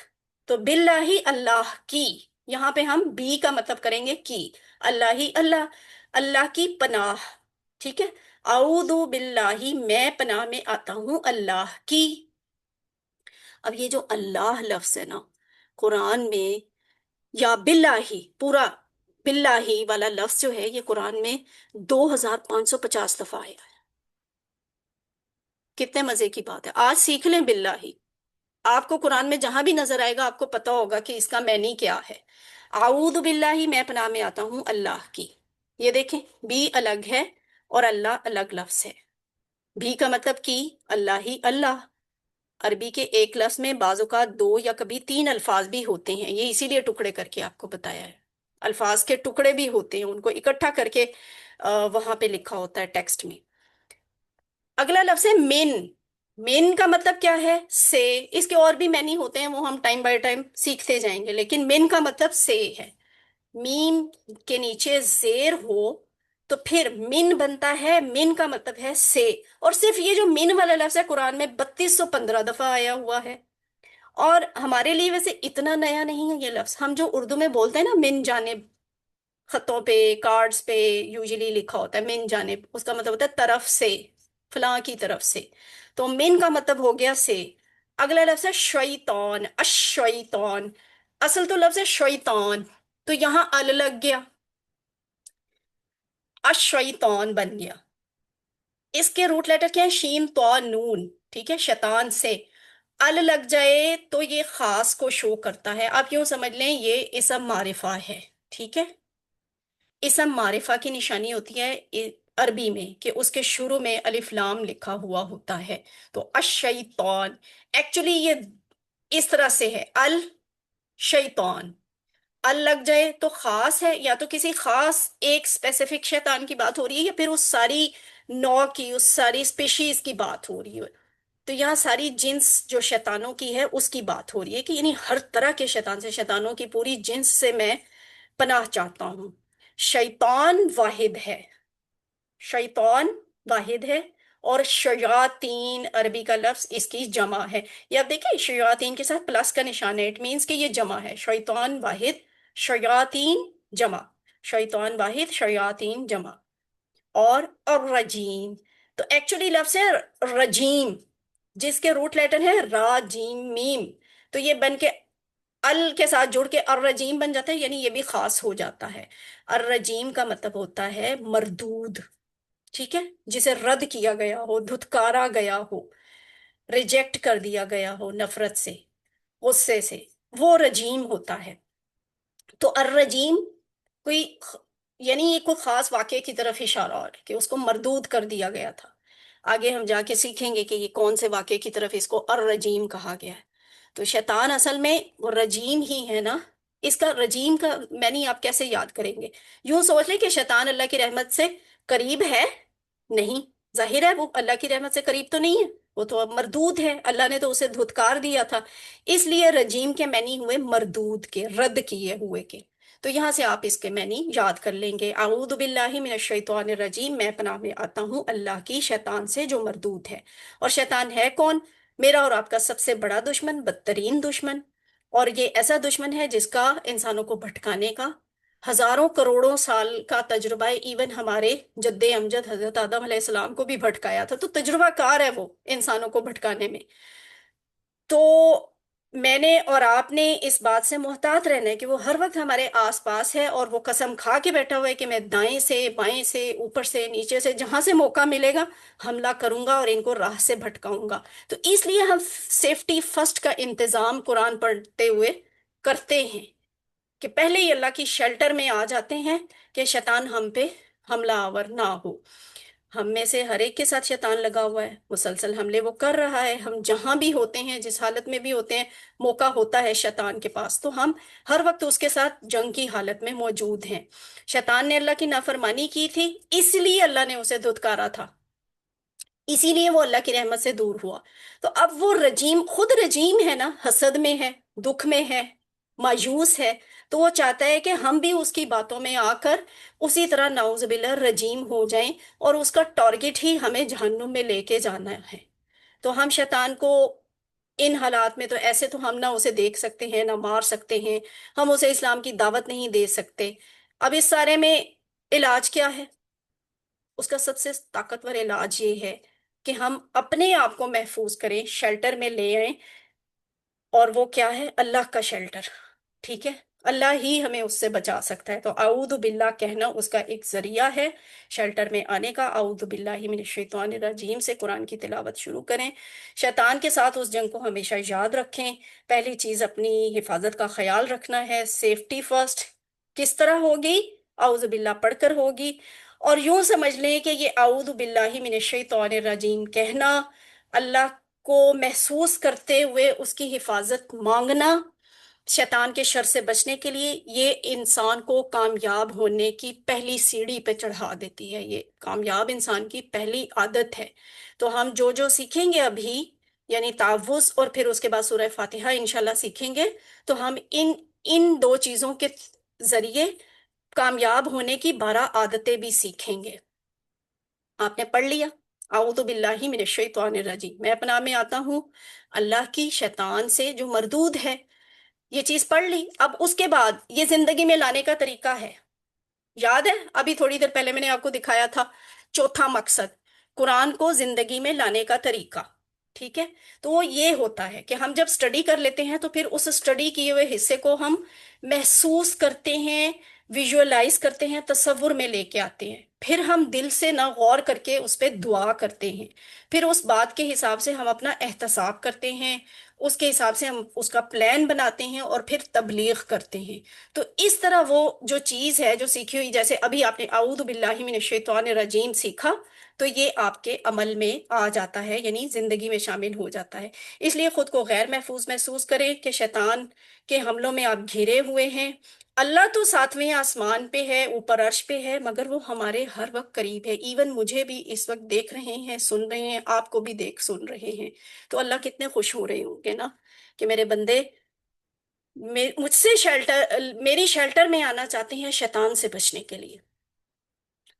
तो बिल्लाही अल्लाह की, यहां पे हम बी का मतलब करेंगे की, अल्लाह ही अल्लाह, अल्लाह की पनाह। ठीक है, आऊदु बिल्लाही, मैं पनाह में आता हूं अल्लाह की। अब ये जो अल्लाह लफ्ज है ना, कुरान में, या बिल्लाही, पूरा बिल्लाही वाला लफ्ज जो है, ये कुरान में 2550 दफा आया है। कितने मजे की बात है, आज सीख लें बिल्लाही। आपको कुरान में जहां भी नजर आएगा आपको पता होगा कि इसका मैनी क्या है। आऊदु बिल्लाही, मैं पनाह में आता हूं अल्लाह की। ये देखें, बी अलग है और अल्लाह अलग लफ्ज है। भी का मतलब की, अल्लाह ही अल्लाह। अरबी के एक लफ्ज में बाजुका 2 या कभी 3 अल्फाज भी होते हैं, ये इसीलिए टुकड़े करके आपको बताया है। अल्फाज के टुकड़े भी होते हैं, उनको इकट्ठा करके वहां पे लिखा होता है टेक्स्ट में। अगला लफ्ज है मिन। मिन का मतलब क्या है? से। इसके और भी मैनी होते हैं, वो हम टाइम बाय टाइम सीखते जाएंगे, लेकिन मिन का मतलब से है। मीम के नीचे जेर हो तो फिर मिन बनता है, मिन का मतलब है से। और सिर्फ ये जो मिन वाला लफ्ज है कुरान में 3215 दफा आया हुआ है। اور ہمارے لیے ویسے اتنا نیا نہیں ہے یہ لفظ. ہم جو اردو میں بولتے ہیں نا من جانب، خطوں پہ کارڈز پہ یوزلی لکھا ہوتا ہے من جانب، اس کا مطلب ہوتا ہے طرف سے، فلاں کی طرف سے. تو من کا مطلب ہو گیا سے. اگلا لفظ ہے شیطان، الشیطان. اصل تو لفظ ہے شیطان، تو یہاں ال لگ گیا، الشیطان بن گیا. اس کے روٹ لیٹر کیا ہے؟ شین تو نون. ٹھیک ہے، شیطان سے ال لگ جائے تو یہ خاص کو شو کرتا ہے. آپ یوں سمجھ لیں یہ اسم معرفہ ہے. ٹھیک ہے، اسم معرفہ کی نشانی ہوتی ہے عربی میں کہ اس کے شروع میں الف لام لکھا ہوا ہوتا ہے. تو الشیطان ایکچولی یہ اس طرح سے ہے، الشیطان. ال لگ جائے تو خاص ہے، یا تو کسی خاص ایک اسپیسیفک شیطان کی بات ہو رہی ہے، یا پھر اس ساری نوع کی، اس ساری اسپیشیز کی بات ہو رہی ہے. تو یہاں ساری جنس جو شیطانوں کی ہے اس کی بات ہو رہی ہے، کہ یعنی ہر طرح کے شیطان سے، شیطانوں کی پوری جنس سے میں پناہ چاہتا ہوں. شیطان واحد ہے، شیطان واحد ہے. اور شیاطین عربی کا لفظ اس کی جمع ہے. یہ آپ دیکھیں شیاطین کے ساتھ پلس کا نشان ہے، اٹ مینس کہ یہ جمع ہے. شیطان واحد، شیاطین جمع، شیطان واحد شیاطین جمع. اور الرجیم، تو ایکچولی لفظ ہے رجیم، جس کے روٹ لیٹر ہے را جیم میم. تو یہ بن کے ال کے ساتھ جڑ کے الرجیم بن جاتا ہے، یعنی یہ بھی خاص ہو جاتا ہے. الرجیم کا مطلب ہوتا ہے مردود. ٹھیک ہے، جسے رد کیا گیا ہو، دھتکارا گیا ہو، ریجیکٹ کر دیا گیا ہو نفرت سے، غصے سے، وہ رجیم ہوتا ہے. تو الرجیم کوئی یعنی یہ کوئی خاص واقعے کی طرف اشارہ ہے کہ اس کو مردود کر دیا گیا تھا. آگے ہم جا کے سیکھیں گے کہ یہ کون سے واقعے کی طرف اس کو الرجیم کہا گیا ہے. تو شیطان اصل میں وہ رجیم ہی ہے نا. اس کا رجیم کا معنی آپ کیسے یاد کریں گے؟ یوں سوچ لیں کہ شیطان اللہ کی رحمت سے قریب ہے؟ نہیں، ظاہر ہے وہ اللہ کی رحمت سے قریب تو نہیں ہے، وہ تو اب مردود ہے، اللہ نے تو اسے دھتکار دیا تھا. اس لیے رجیم کے معنی ہوئے مردود کے، رد کیے ہوئے کے. تو یہاں سے آپ اس کے معنی یاد کر لیں گے. اعوذ باللہ من الشیطان الرجیم، میں پناہ میں آتا ہوں اللہ کی شیطان سے جو مردود ہے. اور شیطان ہے کون؟ میرا اور آپ کا سب سے بڑا دشمن، بدترین دشمن. اور یہ ایسا دشمن ہے جس کا انسانوں کو بھٹکانے کا ہزاروں کروڑوں سال کا تجربہ ہے. ایون ہمارے جد امجد حضرت آدم علیہ السلام کو بھی بھٹکایا تھا، تو تجربہ کار ہے وہ انسانوں کو بھٹکانے میں. تو میں نے اور آپ نے اس بات سے محتاط رہنا ہے کہ وہ ہر وقت ہمارے آس پاس ہے، اور وہ قسم کھا کے بیٹھا ہوا ہے کہ میں دائیں سے بائیں سے اوپر سے نیچے سے جہاں سے موقع ملے گا حملہ کروں گا اور ان کو راہ سے بھٹکاؤں گا. تو اس لیے ہم سیفٹی فرسٹ کا انتظام قرآن پڑھتے ہوئے کرتے ہیں کہ پہلے ہی اللہ کی شیلٹر میں آ جاتے ہیں کہ شیطان ہم پہ حملہ آور نہ ہو. ہم میں سے ہر ایک کے ساتھ شیطان لگا ہوا ہے، مسلسل حملے وہ کر رہا ہے. ہم جہاں بھی ہوتے ہیں، جس حالت میں بھی ہوتے ہیں، موقع ہوتا ہے شیطان کے پاس، تو ہم ہر وقت اس کے ساتھ جنگ کی حالت میں موجود ہیں. شیطان نے اللہ کی نافرمانی کی تھی، اس لیے اللہ نے اسے دھتکارا تھا، اسی لیے وہ اللہ کی رحمت سے دور ہوا. تو اب وہ رجیم خود رجیم ہے نا، حسد میں ہے، دکھ میں ہے، مایوس ہے. تو وہ چاہتا ہے کہ ہم بھی اس کی باتوں میں آ کر اسی طرح نعوذ باللہ رجیم ہو جائیں، اور اس کا ٹارگٹ ہی ہمیں جہنم میں لے کے جانا ہے. تو ہم شیطان کو ان حالات میں، تو ایسے تو ہم نہ اسے دیکھ سکتے ہیں نہ مار سکتے ہیں، ہم اسے اسلام کی دعوت نہیں دے سکتے. اب اس سارے میں علاج کیا ہے؟ اس کا سب سے طاقتور علاج یہ ہے کہ ہم اپنے آپ کو محفوظ کریں، شیلٹر میں لے آئیں. اور وہ کیا ہے؟ اللہ کا شیلٹر. ٹھیک ہے، اللہ ہی ہمیں اس سے بچا سکتا ہے. تو اعوذ باللہ کہنا اس کا ایک ذریعہ ہے شیلٹر میں آنے کا. اعوذ باللہ من الشیطان الرجیم سے قرآن کی تلاوت شروع کریں. شیطان کے ساتھ اس جنگ کو ہمیشہ یاد رکھیں. پہلی چیز اپنی حفاظت کا خیال رکھنا ہے، سیفٹی فرسٹ. کس طرح ہوگی؟ اعوذ باللہ پڑھ کر ہوگی. اور یوں سمجھ لیں کہ یہ اعوذ باللہ من الشیطان الرجیم کہنا، اللہ کو محسوس کرتے ہوئے اس کی حفاظت مانگنا شیطان کے شر سے بچنے کے لیے، یہ انسان کو کامیاب ہونے کی پہلی سیڑھی پہ چڑھا دیتی ہے. یہ کامیاب انسان کی پہلی عادت ہے. تو ہم جو جو سیکھیں گے ابھی، یعنی تعوذ اور پھر اس کے بعد سورہ فاتحہ انشاءاللہ سیکھیں گے، تو ہم ان دو چیزوں کے ذریعے کامیاب ہونے کی 12 عادتیں بھی سیکھیں گے. آپ نے پڑھ لیا، आऊदु बिल्लाहि मिनश शैतानिर रजीम, मैं पनाह में आता हूँ अल्लाह की शैतान से जो मरदूद है। ये चीज पढ़ ली। अब उसके बाद ये जिंदगी में लाने का तरीका है। याद है अभी थोड़ी देर पहले मैंने आपको दिखाया था चौथा मकसद, कुरान को जिंदगी में लाने का तरीका। ठीक है, तो वो ये होता है कि हम जब स्टडी कर लेते हैं तो फिर उस स्टडी किए हुए हिस्से को हम महसूस करते हैं, विजुअलाइज करते हैं, तसव्वुर में लेके आते हैं, फिर हम दिल से ना गौर करके उस पर दुआ करते हैं, फिर उस बात के हिसाब से हम अपना एहतसाब करते हैं, उसके हिसाब से हम उसका प्लान बनाते हैं और फिर तबलीग करते हैं। तो इस तरह वो जो चीज है जो सीखी हुई, जैसे अभी आपने आऊदु बिल्लाहि मिनश शैतानिर रजीम सीखा, तो ये आपके अमल में आ जाता है, यानी जिंदगी में शामिल हो जाता है। इसलिए खुद को गैर महफूज महसूस करें कि शैतान के हमलों में आप घिरे हुए हैं। अल्लाह तो सातवें आसमान पे है, ऊपर अर्श पे है, मगर वो हमारे हर वक्त करीब है। इवन मुझे भी इस वक्त देख रहे हैं, सुन रहे हैं, आपको भी देख सुन रहे हैं। तो अल्लाह कितने खुश हो रहे होंगे ना कि मेरे बंदे मुझसे शेल्टर, मेरी शेल्टर में आना चाहते हैं शैतान से बचने के लिए।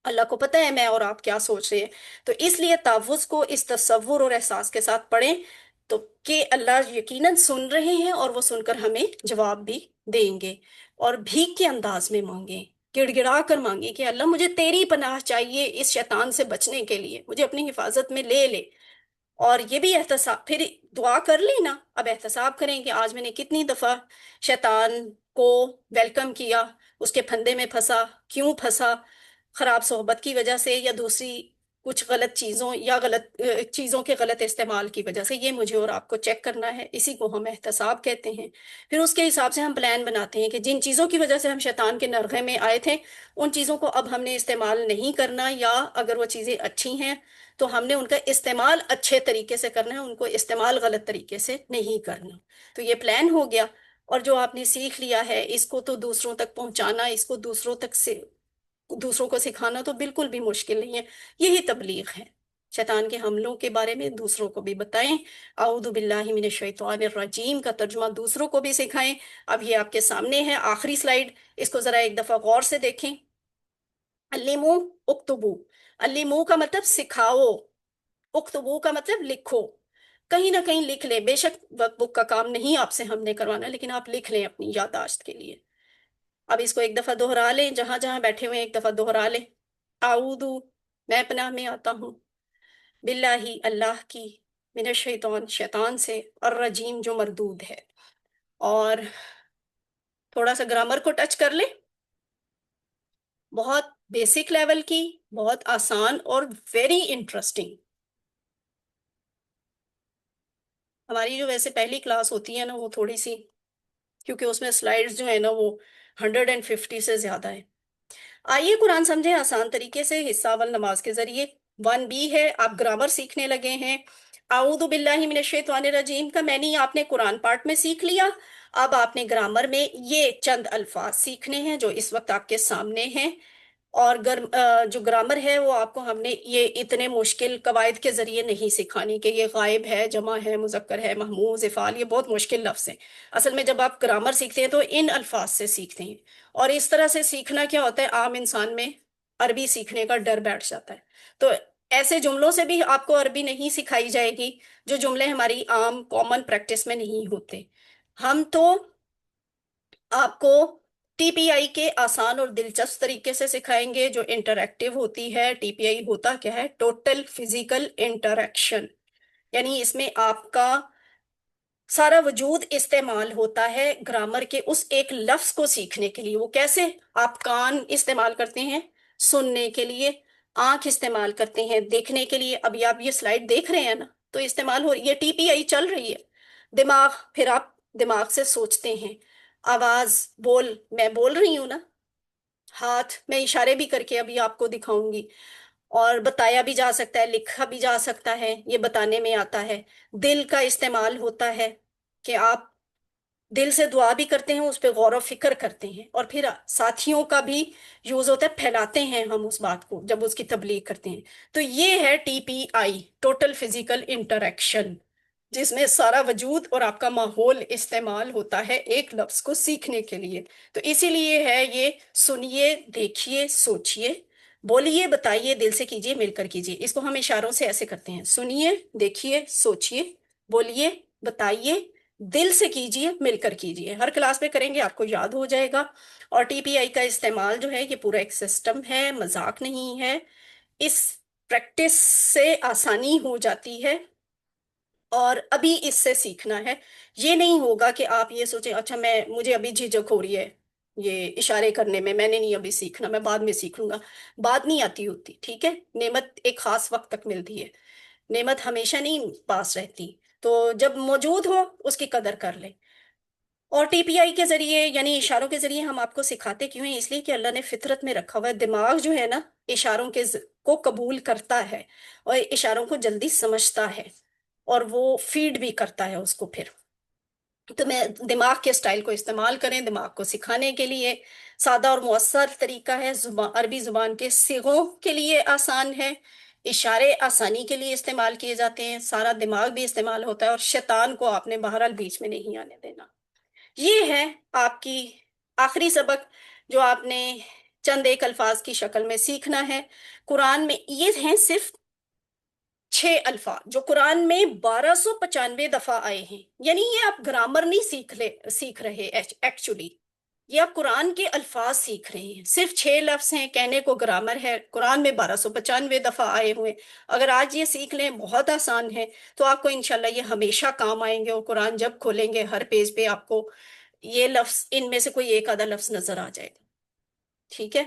अल्लाह को पता है मैं और आप क्या सोच रहे हैं। तो इसलिए तावुज़ को इस तसव्वुर और एहसास के साथ पढ़ें तो कि अल्लाह यकीनन सुन रहे हैं और वो सुनकर हमें जवाब भी देंगे। और भीख के अंदाज में मांगे, गिड़गिड़ा कर मांगे कि अल्लाह मुझे तेरी पनाह चाहिए इस शैतान से बचने के लिए, मुझे अपनी हिफाजत में ले ले। और ये भी एहतसाब, फिर दुआ कर ली ना, अब एहतसाब करें कि आज मैंने कितनी दफा शैतान को वेलकम किया, उसके फंदे में फंसा, क्यों फंसा, खराब सोहबत की वजह से या दूसरी कुछ गलत चीजों या गलत चीजों के गलत इस्तेमाल की वजह से। ये मुझे और आपको चेक करना है, इसी को हम एहतसाब कहते हैं। फिर उसके हिसाब से हम प्लान बनाते हैं कि जिन चीजों की वजह से हम शैतान के नरगे में आए थे उन चीजों को अब हमने इस्तेमाल नहीं करना, या अगर वो चीजें अच्छी हैं तो हमने उनका इस्तेमाल अच्छे तरीके से करना है, उनको इस्तेमाल गलत तरीके से नहीं करना। तो ये प्लान हो गया। और जो आपने सीख लिया है इसको तो दूसरों तक पहुंचाना, इसको दूसरों को सिखाना तो बिल्कुल भी मुश्किल नहीं है। यही तबलीग है। शैतान के हमलों के बारे में दूसरों को भी बताएं। आऊदु बिल्लाहि मिनश शैतानिर रजीम का तर्जुमा दूसरों को भी सिखाएं। अब ये आपके सामने है आखिरी स्लाइड, इसको जरा एक दफा गौर से देखें। अल्लिमू उक्तुबू, अल्लिमू का मतलब सिखाओ, उक्तबू का मतलब लिखो। कहीं ना कहीं लिख लें, बेशक वर्कबुक का काम नहीं आपसे हमने करवाना, लेकिन आप लिख लें अपनी याददाश्त के लिए। अब इसको एक दफा दोहरा लें, जहां जहां बैठे हुए एक दफा दोहरा लें। आऊदू, मैं पनाह में आता हूँ, बिल्लाही अल्लाह की, मिनश शैतान शैतान से, और रजीम जो मरदूद है। और थोड़ा सा ग्रामर को टच कर लें, बहुत बेसिक लेवल की, बहुत आसान और वेरी इंटरेस्टिंग। हमारी जो वैसे पहली क्लास होती है ना वो थोड़ी सी, क्योंकि उसमें स्लाइड्स जो है ना वो 150 से ज्यादा है। आइए कुरान समझे आसान तरीके से। हिस्सा अव्वल नमाज के जरिए 1B है, आप ग्रामर सीखने लगे हैं। आऊदु बिल्लाहि मिनश शैतानिर रजीम का मैंने आपने कुरान पार्ट में सीख लिया। अब आपने ग्रामर में ये चंद अल्फाज सीखने हैं जो इस वक्त आपके सामने हैं। और जो ग्रामर है वो आपको हमने ये इतने मुश्किल कवायद के जरिए नहीं सिखानी कि ये गायब है, जमा है, मुजक्कर है, महमूज, इफाल, ये बहुत मुश्किल लफ्ज हैं। असल में जब आप ग्रामर सीखते हैं तो इन अल्फाज से सीखते हैं। और इस तरह से सीखना क्या होता है, आम इंसान में अरबी सीखने का डर बैठ जाता है। तो ऐसे जुमलों से भी आपको अरबी नहीं सिखाई जाएगी जो जुमले हमारी आम कॉमन प्रैक्टिस में नहीं होते। हम तो आपको टीपीआई के आसान और दिलचस्प तरीके से सिखाएंगे जो इंटरैक्टिव होती है। टीपीआई होता क्या है, टोटल फिजिकल इंटरैक्शन, यानी इसमें आपका सारा वजूद इस्तेमाल होता है ग्रामर के उस एक लफ्ज को सीखने के लिए। वो कैसे, आप कान इस्तेमाल करते हैं सुनने के लिए, आंख इस्तेमाल करते हैं देखने के लिए। अभी आप ये स्लाइड देख रहे हैं ना, तो इस्तेमाल हो रही है, टीपीआई चल रही है। दिमाग, फिर आप दिमाग से सोचते हैं। आवाज, बोल, मैं बोल रही हूं ना, हाथ, मैं इशारे भी करके अभी आपको दिखाऊंगी। और बताया भी जा सकता है, लिखा भी जा सकता है, ये बताने में आता है। दिल का इस्तेमाल होता है कि आप दिल से दुआ भी करते हैं, उस पर गौर व फिक्र करते हैं। और फिर साथियों का भी यूज होता है, फैलाते हैं हम उस बात को जब उसकी तबलीग करते हैं। तो ये है टीपीआई, टोटल फिजिकल इंटरेक्शन, जिसमें सारा वजूद और आपका माहौल इस्तेमाल होता है एक लफ्ज को सीखने के लिए। तो इसीलिए है ये सुनिए, देखिए, सोचिए, بولیے، بتائیے، دل سے کیجیے، مل کر کیجیے. اس کو ہم اشاروں سے ایسے کرتے ہیں: سنیے، دیکھیے، سوچیے، بولیے، بتائیے، دل سے کیجیے، مل کر کیجیے. ہر کلاس میں کریں گے، آپ کو یاد ہو جائے گا. اور ٹی پی آئی کا استعمال جو ہے یہ پورا ایک سسٹم ہے، مذاق نہیں ہے. اس پریکٹس سے آسانی ہو جاتی ہے، اور ابھی اس سے سیکھنا ہے. یہ نہیں ہوگا کہ آپ یہ سوچیں اچھا مجھے ابھی جھجک ہو رہی ہے یہ اشارے کرنے میں نے نہیں ابھی سیکھنا، میں بعد میں سیکھ لوں گا. بات نہیں آتی ہوتی، ٹھیک ہے. نعمت ایک خاص وقت تک ملتی ہے، نعمت ہمیشہ نہیں پاس رہتی. تو جب موجود ہو اس کی قدر کر لیں. اور ٹی پی آئی کے ذریعے یعنی اشاروں کے ذریعے ہم آپ کو سکھاتے کیوں ہیں؟ اس لیے کہ اللہ نے فطرت میں رکھا ہوا ہے. دماغ جو ہے نا اشاروں کو قبول کرتا ہے اور اشاروں کو جلدی سمجھتا ہے، اور وہ فیڈ بھی کرتا ہے اس کو پھر. تو میں دماغ کے سٹائل کو استعمال کریں دماغ کو سکھانے کے لیے. سادہ اور مؤثر طریقہ ہے. عربی زبان کے صیغوں کے لیے آسان ہے، اشارے آسانی کے لیے استعمال کیے جاتے ہیں، سارا دماغ بھی استعمال ہوتا ہے، اور شیطان کو آپ نے بہرحال بیچ میں نہیں آنے دینا. یہ ہے آپ کی آخری سبق جو آپ نے چند ایک الفاظ کی شکل میں سیکھنا ہے. قرآن میں یہ ہیں صرف 6 الفاظ جو قرآن میں 1295 دفعہ آئے ہیں. یعنی یہ آپ گرامر نہیں سیکھ رہے ایکچولی، یہ آپ قرآن کے الفاظ سیکھ رہے ہیں. صرف 6 لفظ ہیں، کہنے کو گرامر ہے. قرآن میں 1295 دفعہ آئے ہوئے. اگر آج یہ سیکھ لیں، بہت آسان ہے، تو آپ کو انشاءاللہ یہ ہمیشہ کام آئیں گے. اور قرآن جب کھولیں گے ہر پیج پہ آپ کو یہ لفظ، ان میں سے کوئی ایک آدھا لفظ نظر آ جائے گا. ٹھیک ہے.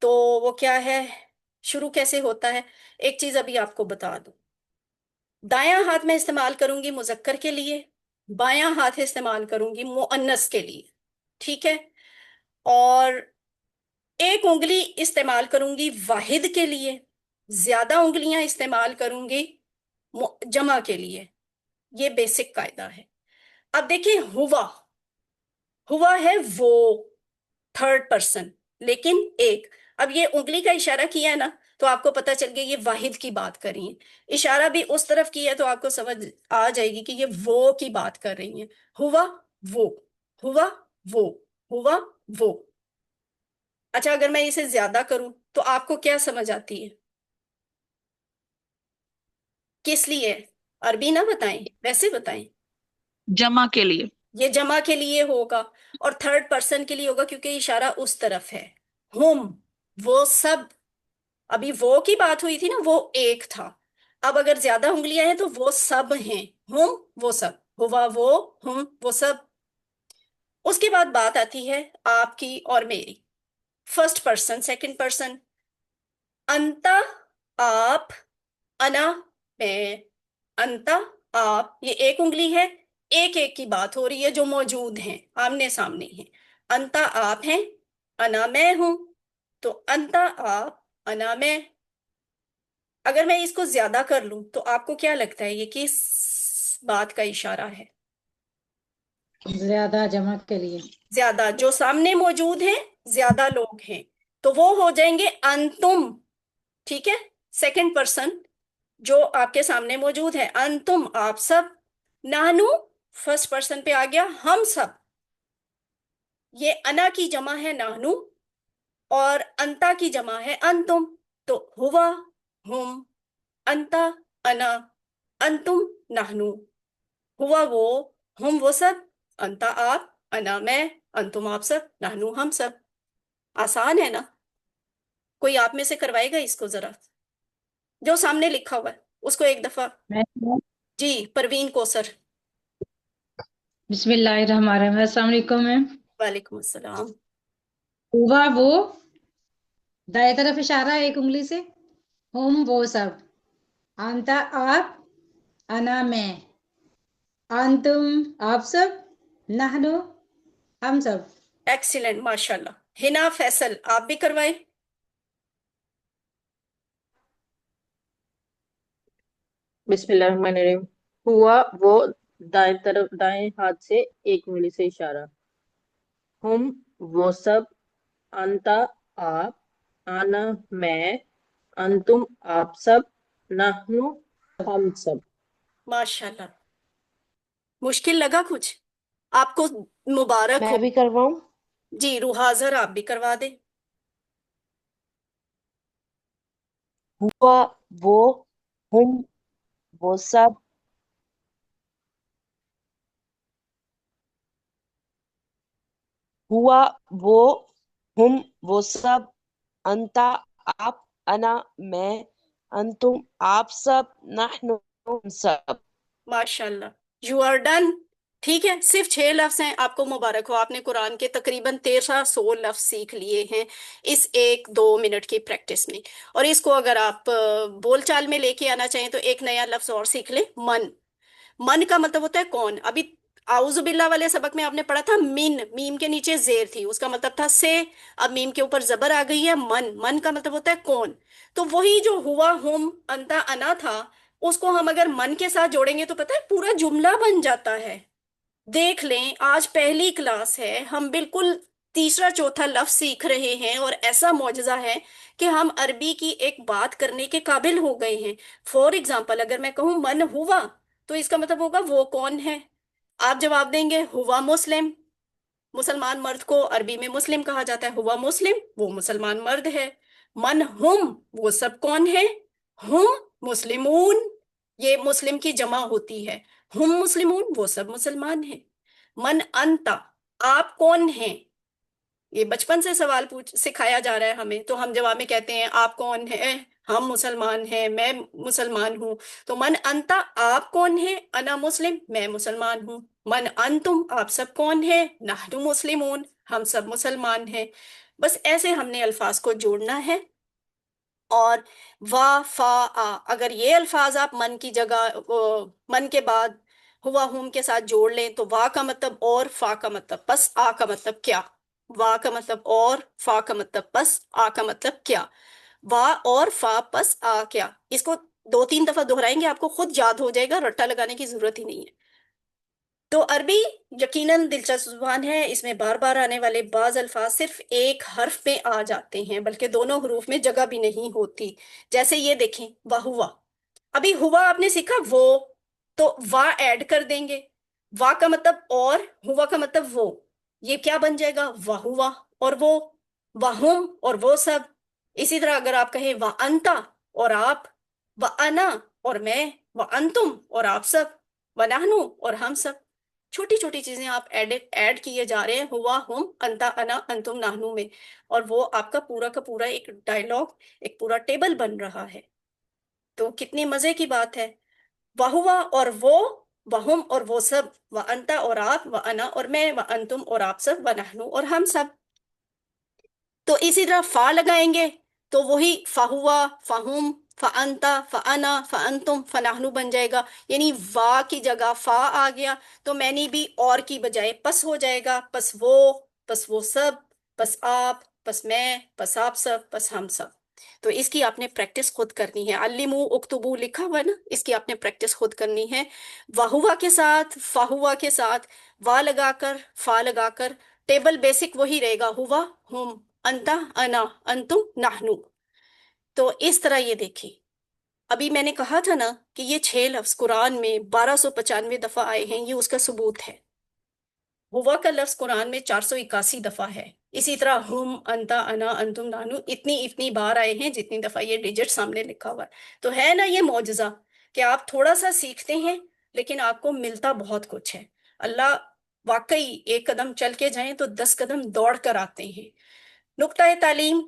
تو وہ کیا ہے، شروع کیسے ہوتا ہے؟ ایک چیز ابھی آپ کو بتا دوں. دایاں ہاتھ میں استعمال کروں گی مذکر کے لیے، بایاں ہاتھ استعمال کروں گی مؤنث کے لیے. ٹھیک ہے. اور ایک انگلی استعمال کروں گی واحد کے لیے، زیادہ انگلیاں استعمال کروں گی جمع کے لیے. یہ بیسک قاعدہ ہے. اب دیکھیں، ہوا ہے وہ، تھرڈ پرسن، لیکن ایک. اب یہ انگلی کا اشارہ کیا ہے نا، تو آپ کو پتہ چل گیا یہ واحد کی بات کر رہی ہیں. اشارہ بھی اس طرف کیا ہے تو آپ کو سمجھ آ جائے گی کہ یہ وہ کی بات کر رہی ہیں. ہوا وہ، ہوا وہ، ہوا وہ. اچھا، اگر میں اسے زیادہ کروں تو آپ کو کیا سمجھ آتی ہے؟ کس لیے؟ عربی نہ بتائیں، ویسے بتائیں. جمع کے لیے. یہ جمع کے لیے ہوگا، اور تھرڈ پرسن کے لیے ہوگا کیونکہ اشارہ اس طرف ہے. ہم، وہ سب. ابھی وہ کی بات ہوئی تھی نا، وہ ایک تھا. اب اگر زیادہ انگلیاں ہیں تو وہ سب ہیں. ہم، وہ سب. ہوا وہ، ہم، وہ سب. اس کے بعد بات آتی ہے آپ کی اور میری. First person, second person. انتا، آپ، انا، میں. انتا، آپ، یہ ایک انگلی ہے. ایک ایک کی بات ہو رہی ہے جو موجود ہیں، آمنے سامنے ہیں. انتا آپ ہیں، انا میں ہوں. تو انتا آپ، انا میں. اگر میں اس کو زیادہ کر لوں تو آپ کو کیا لگتا ہے یہ کس بات کا اشارہ ہے؟ زیادہ جمع کے لیے. زیادہ، جو سامنے موجود ہیں زیادہ لوگ ہیں، تو وہ ہو جائیں گے انتم. ٹھیک ہے. سیکنڈ پرسن جو آپ کے سامنے موجود ہے، انتم، آپ سب. نانو، فرسٹ پرسن پہ آ گیا، ہم سب. یہ انا کی جمع ہے نانو، اور انتا کی جمع ہے انتم. تو ہوا، ہم، انتا، انا، انتم، نحنو. ہوا وہ، ہم وہ سب، انتا آپ، انا میں، انتم آپ سب، نحنو ہم سب. آسان ہے نا؟ کوئی آپ میں سے کروائے گا اس کو ذرا، جو سامنے لکھا ہوا ہے اس کو ایک دفعہ. جی، پروین کوثر. بسم اللہ الرحمن الرحیم. السلام علیکم میم. وعلیکم السلام. ہوا وہ، دائیں طرف اشارہ ایک انگلی سے. ہم وہ سب. انتا آپ، انا میں. انتم آپ سب، نحنو ہم سب. ایکسیلنٹ، ماشاء اللہ. ہنا فیصل، آپ بھی کروائیں. بسم اللہ الرحمن الرحیم. ہوا وہ، دائیں ہاتھ سے ایک انگلی سے اشارہ. ہم وہ سب، انتا آپ، انا میں، انتم آپ سب، نحنو ہم سب. ماشاء اللہ. مشکل لگا کچھ آپ کو؟ مبارک ہو. میں بھی کرواؤں؟ جی، روح حاضر آپ بھی کروا دیں. हुआ वो हम वो सब हुआ वो हम वो सब अंता आप अना मैं अंतुम आप सब नहनु हम सब। माशाल्लाह, यू आर डन। ठीक है, सिर्फ 6 लफ्ज हैं, आपको मुबारक हो, आपने कुरान के तकरीबन 1300 लफ्ज सीख लिए हैं इस 1-2 मिनट की प्रैक्टिस में। और इसको अगर आप बोलचाल में लेके आना चाहें तो एक नया लफ्ज और सीख ले, मन। मन का मतलब होता है कौन। अभी आउज़ु बिल्ला वाले सबक में आपने पढ़ा था मिन, मीम के नीचे जेर थी, उसका मतलब था से। अब मीम के ऊपर जबर आ गई है, मन। मन का मतलब होता है कौन। तो वही जो हुआ हुम अंता अना था, उसको हम अगर मन के साथ जोड़ेंगे तो पता है पूरा जुमला बन जाता है। देख लें, आज पहली क्लास है, हम बिल्कुल तीसरा चौथा लफ्ज सीख रहे हैं और ऐसा मौजज़ा है कि हम अरबी की एक बात करने के काबिल हो गए हैं। फॉर एग्जाम्पल, अगर मैं कहूँ मन हुआ, तो इसका मतलब होगा वो कौन है। आप जवाब देंगे हुआ मुस्लिम। मुसलमान मर्द को अरबी में मुस्लिम कहा जाता है, हुआ मुस्लिम, वो मुसलमान मर्द है। मन हुम, वो सब कौन है। हुम मुस्लिमून, ये मुस्लिम की जमा होती है। हुम मुस्लिमून, वो सब मुसलमान हैं। मन अंता, आप कौन हैं। ये बचपन से सवाल पूछ सिखाया जा रहा है हमें, तो हम जवाब में कहते हैं आप कौन है, हम मुसलमान हैं, मैं मुसलमान हूँ। तो मन अंता, आप कौन है, अना मुस्लिम, मैं मुसलमान हूँ। मन अंतुम, आप सब कौन है, नहनु मुस्लिमून, हम सब मुसलमान हैं। बस ऐसे हमने अल्फाज को जोड़ना है। और वा फा आ, अगर ये अल्फाज आप मन की जगह मन के बाद हुआ हुम के साथ जोड़ लें तो वा का मतलब और, फा का मतलब बस, आ का मतलब क्या। वा का मतलब और, फा का मतलब बस, आ का मतलब क्या। वा और फा पस आ क्या, इसको 2-3 दफा दोहराएंगे, आपको खुद याद हो जाएगा, रट्टा लगाने की जरूरत ही नहीं है। तो अरबी यकीनन दिलचस्प जुबान है, इसमें बार बार आने वाले बाज अल्फाज सिर्फ एक हर्फ में आ जाते हैं, बल्कि दोनों हरूफ में जगह भी नहीं होती। जैसे ये देखें, वाहुआ। अभी हुआ आपने सीखा वो, तो वा ऐड कर देंगे। वा का मतलब और, हुआ का मतलब वो, ये क्या बन जाएगा, वाहुआ और वो, वाहुम और वो सब। इसी तरह अगर आप कहें वा अंता और आप, व अना और मैं, व अंतुम और आप सब, व नाहनु और हम सब। छोटी छोटी चीजें आप ऐड किए जा रहे हैं हुआ हुम अंता अना अंतुम नाहनु में, और वो आपका पूरा का पूरा एक डायलॉग, एक पूरा टेबल बन रहा है। तो कितनी मजे की बात है। वहुआ और वो, वहुम और वो सब, व अंता और आप, व अना और मैं, व अंतुम और आप सब, व नहनु और हम सब। तो इसी तरह फा लगाएंगे तो वही फाहुआ, फाहुम, फअंता, फअना, फअंतुम, फनाहनु बन जाएगा। यानी वा की जगह फा आ गया, तो मैंने भी और की बजाय पस हो जाएगा। पस वो सब, पस आप, पस मैं, पस आप सब, पस हम सब। तो इसकी आपने प्रैक्टिस खुद करनी है। अल्लिमू उक्तुबू लिखा हुआ है ना, इसकी आपने प्रैक्टिस खुद करनी है। वाहुआ के साथ, फाहुआ के साथ, वा लगाकर, फा लगाकर, टेबल बेसिक वही रहेगा, हुआ हुम अंता अना अंतुम नाहनु। तो इस तरह ये देखिए, अभी मैंने कहा था ना कि ये 6 लफ्ज कुरान में 1295 दफा आए हैं, ये उसका सबूत है। हुआ का लफ्ज कुरान में 481 दफा है। इसी तरह हुम अंता अना अंतुम नानू इतनी इतनी बार आए हैं जितनी दफा ये डिजिट सामने लिखा हुआ है। तो है ना ये मौजजा कि आप थोड़ा सा सीखते हैं लेकिन आपको मिलता बहुत कुछ है। अल्लाह वाकई, एक कदम चल के जाएं तो 10 कदम दौड़ कर आते हैं। नुक्ता तालीम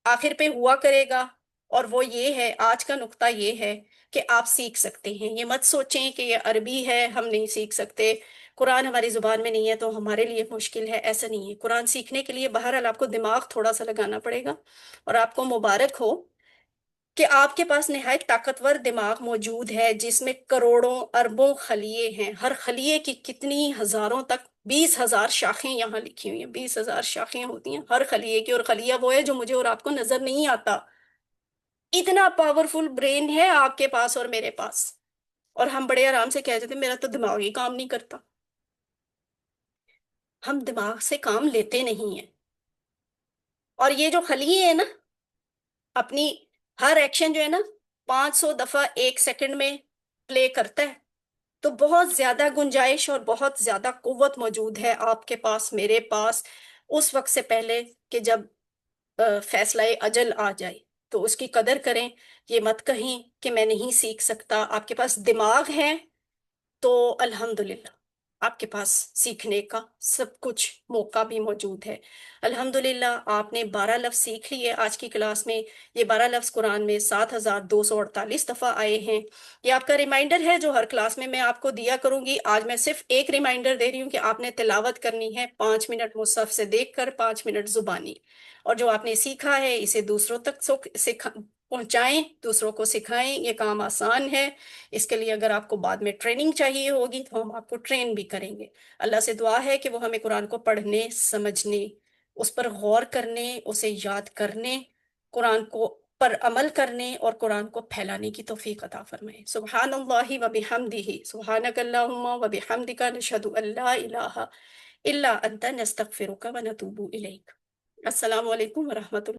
आखिर पे हुआ करेगा, और वो ये है, आज का नुक्ता ये है कि आप सीख सकते हैं। ये मत सोचें कि ये अरबी है हम नहीं सीख सकते, कुरान हमारी जुबान में नहीं है तो हमारे लिए मुश्किल है, ऐसा नहीं है। कुरान सीखने के लिए बहरहाल आपको दिमाग थोड़ा सा लगाना पड़ेगा, और आपको मुबारक हो कि आपके पास निहायत ताकतवर दिमाग मौजूद है जिसमें करोड़ों अरबों खलिए हैं। हर खलिए की कितनी हजारों तक 20,000 शाखें यहाँ लिखी हुई हैं, 20,000 शाखें होती हैं हर खलिए की, और खलिया वो है जो मुझे और आपको नजर नहीं आता। इतना पावरफुल ब्रेन है आपके पास और मेरे पास, और हम बड़े आराम से कह देते हैं, मेरा तो दिमाग ही काम नहीं करता। हम दिमाग से काम लेते नहीं है। और ये जो खलिए है ना, अपनी हर एक्शन जो है ना 500 दफा 1 सेकंड में प्ले करता है। तो बहुत ज्यादा गुंजाइश और बहुत ज्यादा कुव्वत मौजूद है आपके पास, मेरे पास, उस वक्त से पहले कि जब फैसला अजल आ जाए। تو اس کی قدر کریں. یہ مت کہیں کہ میں نہیں سیکھ سکتا. آپ کے پاس دماغ ہے تو الحمدللہ آپ کے پاس سیکھنے کا سب کچھ موقع بھی موجود ہے. الحمدللہ آپ نے 12 لفظ سیکھ لیے آج کی کلاس میں. یہ 12 لفظ قرآن میں 7248 دفعہ آئے ہیں. یہ آپ کا ریمائنڈر ہے جو ہر کلاس میں آپ کو دیا کروں گی. آج میں صرف ایک ریمائنڈر دے رہی ہوں کہ آپ نے تلاوت کرنی ہے 5 منٹ مصحف سے دیکھ کر، 5 منٹ زبانی. اور جو آپ نے سیکھا ہے اسے دوسروں تک پہنچائیں، دوسروں کو سکھائیں. یہ کام آسان ہے. اس کے لیے اگر آپ کو بعد میں ٹریننگ چاہیے ہوگی تو ہم آپ کو ٹرین بھی کریں گے. اللہ سے دعا ہے کہ وہ ہمیں قرآن کو پڑھنے، سمجھنے، اس پر غور کرنے، اسے یاد کرنے، قرآن کو پر عمل کرنے اور قرآن کو پھیلانے کی توفیق عطا فرمائے. سبحان اللہ و بحمدہ، سبحانک اللہم و بحمدک، نشہد ان لا الہ الا انت، نستغفرک و نتوب الیک. السلام علیکم ورحمۃ اللہ.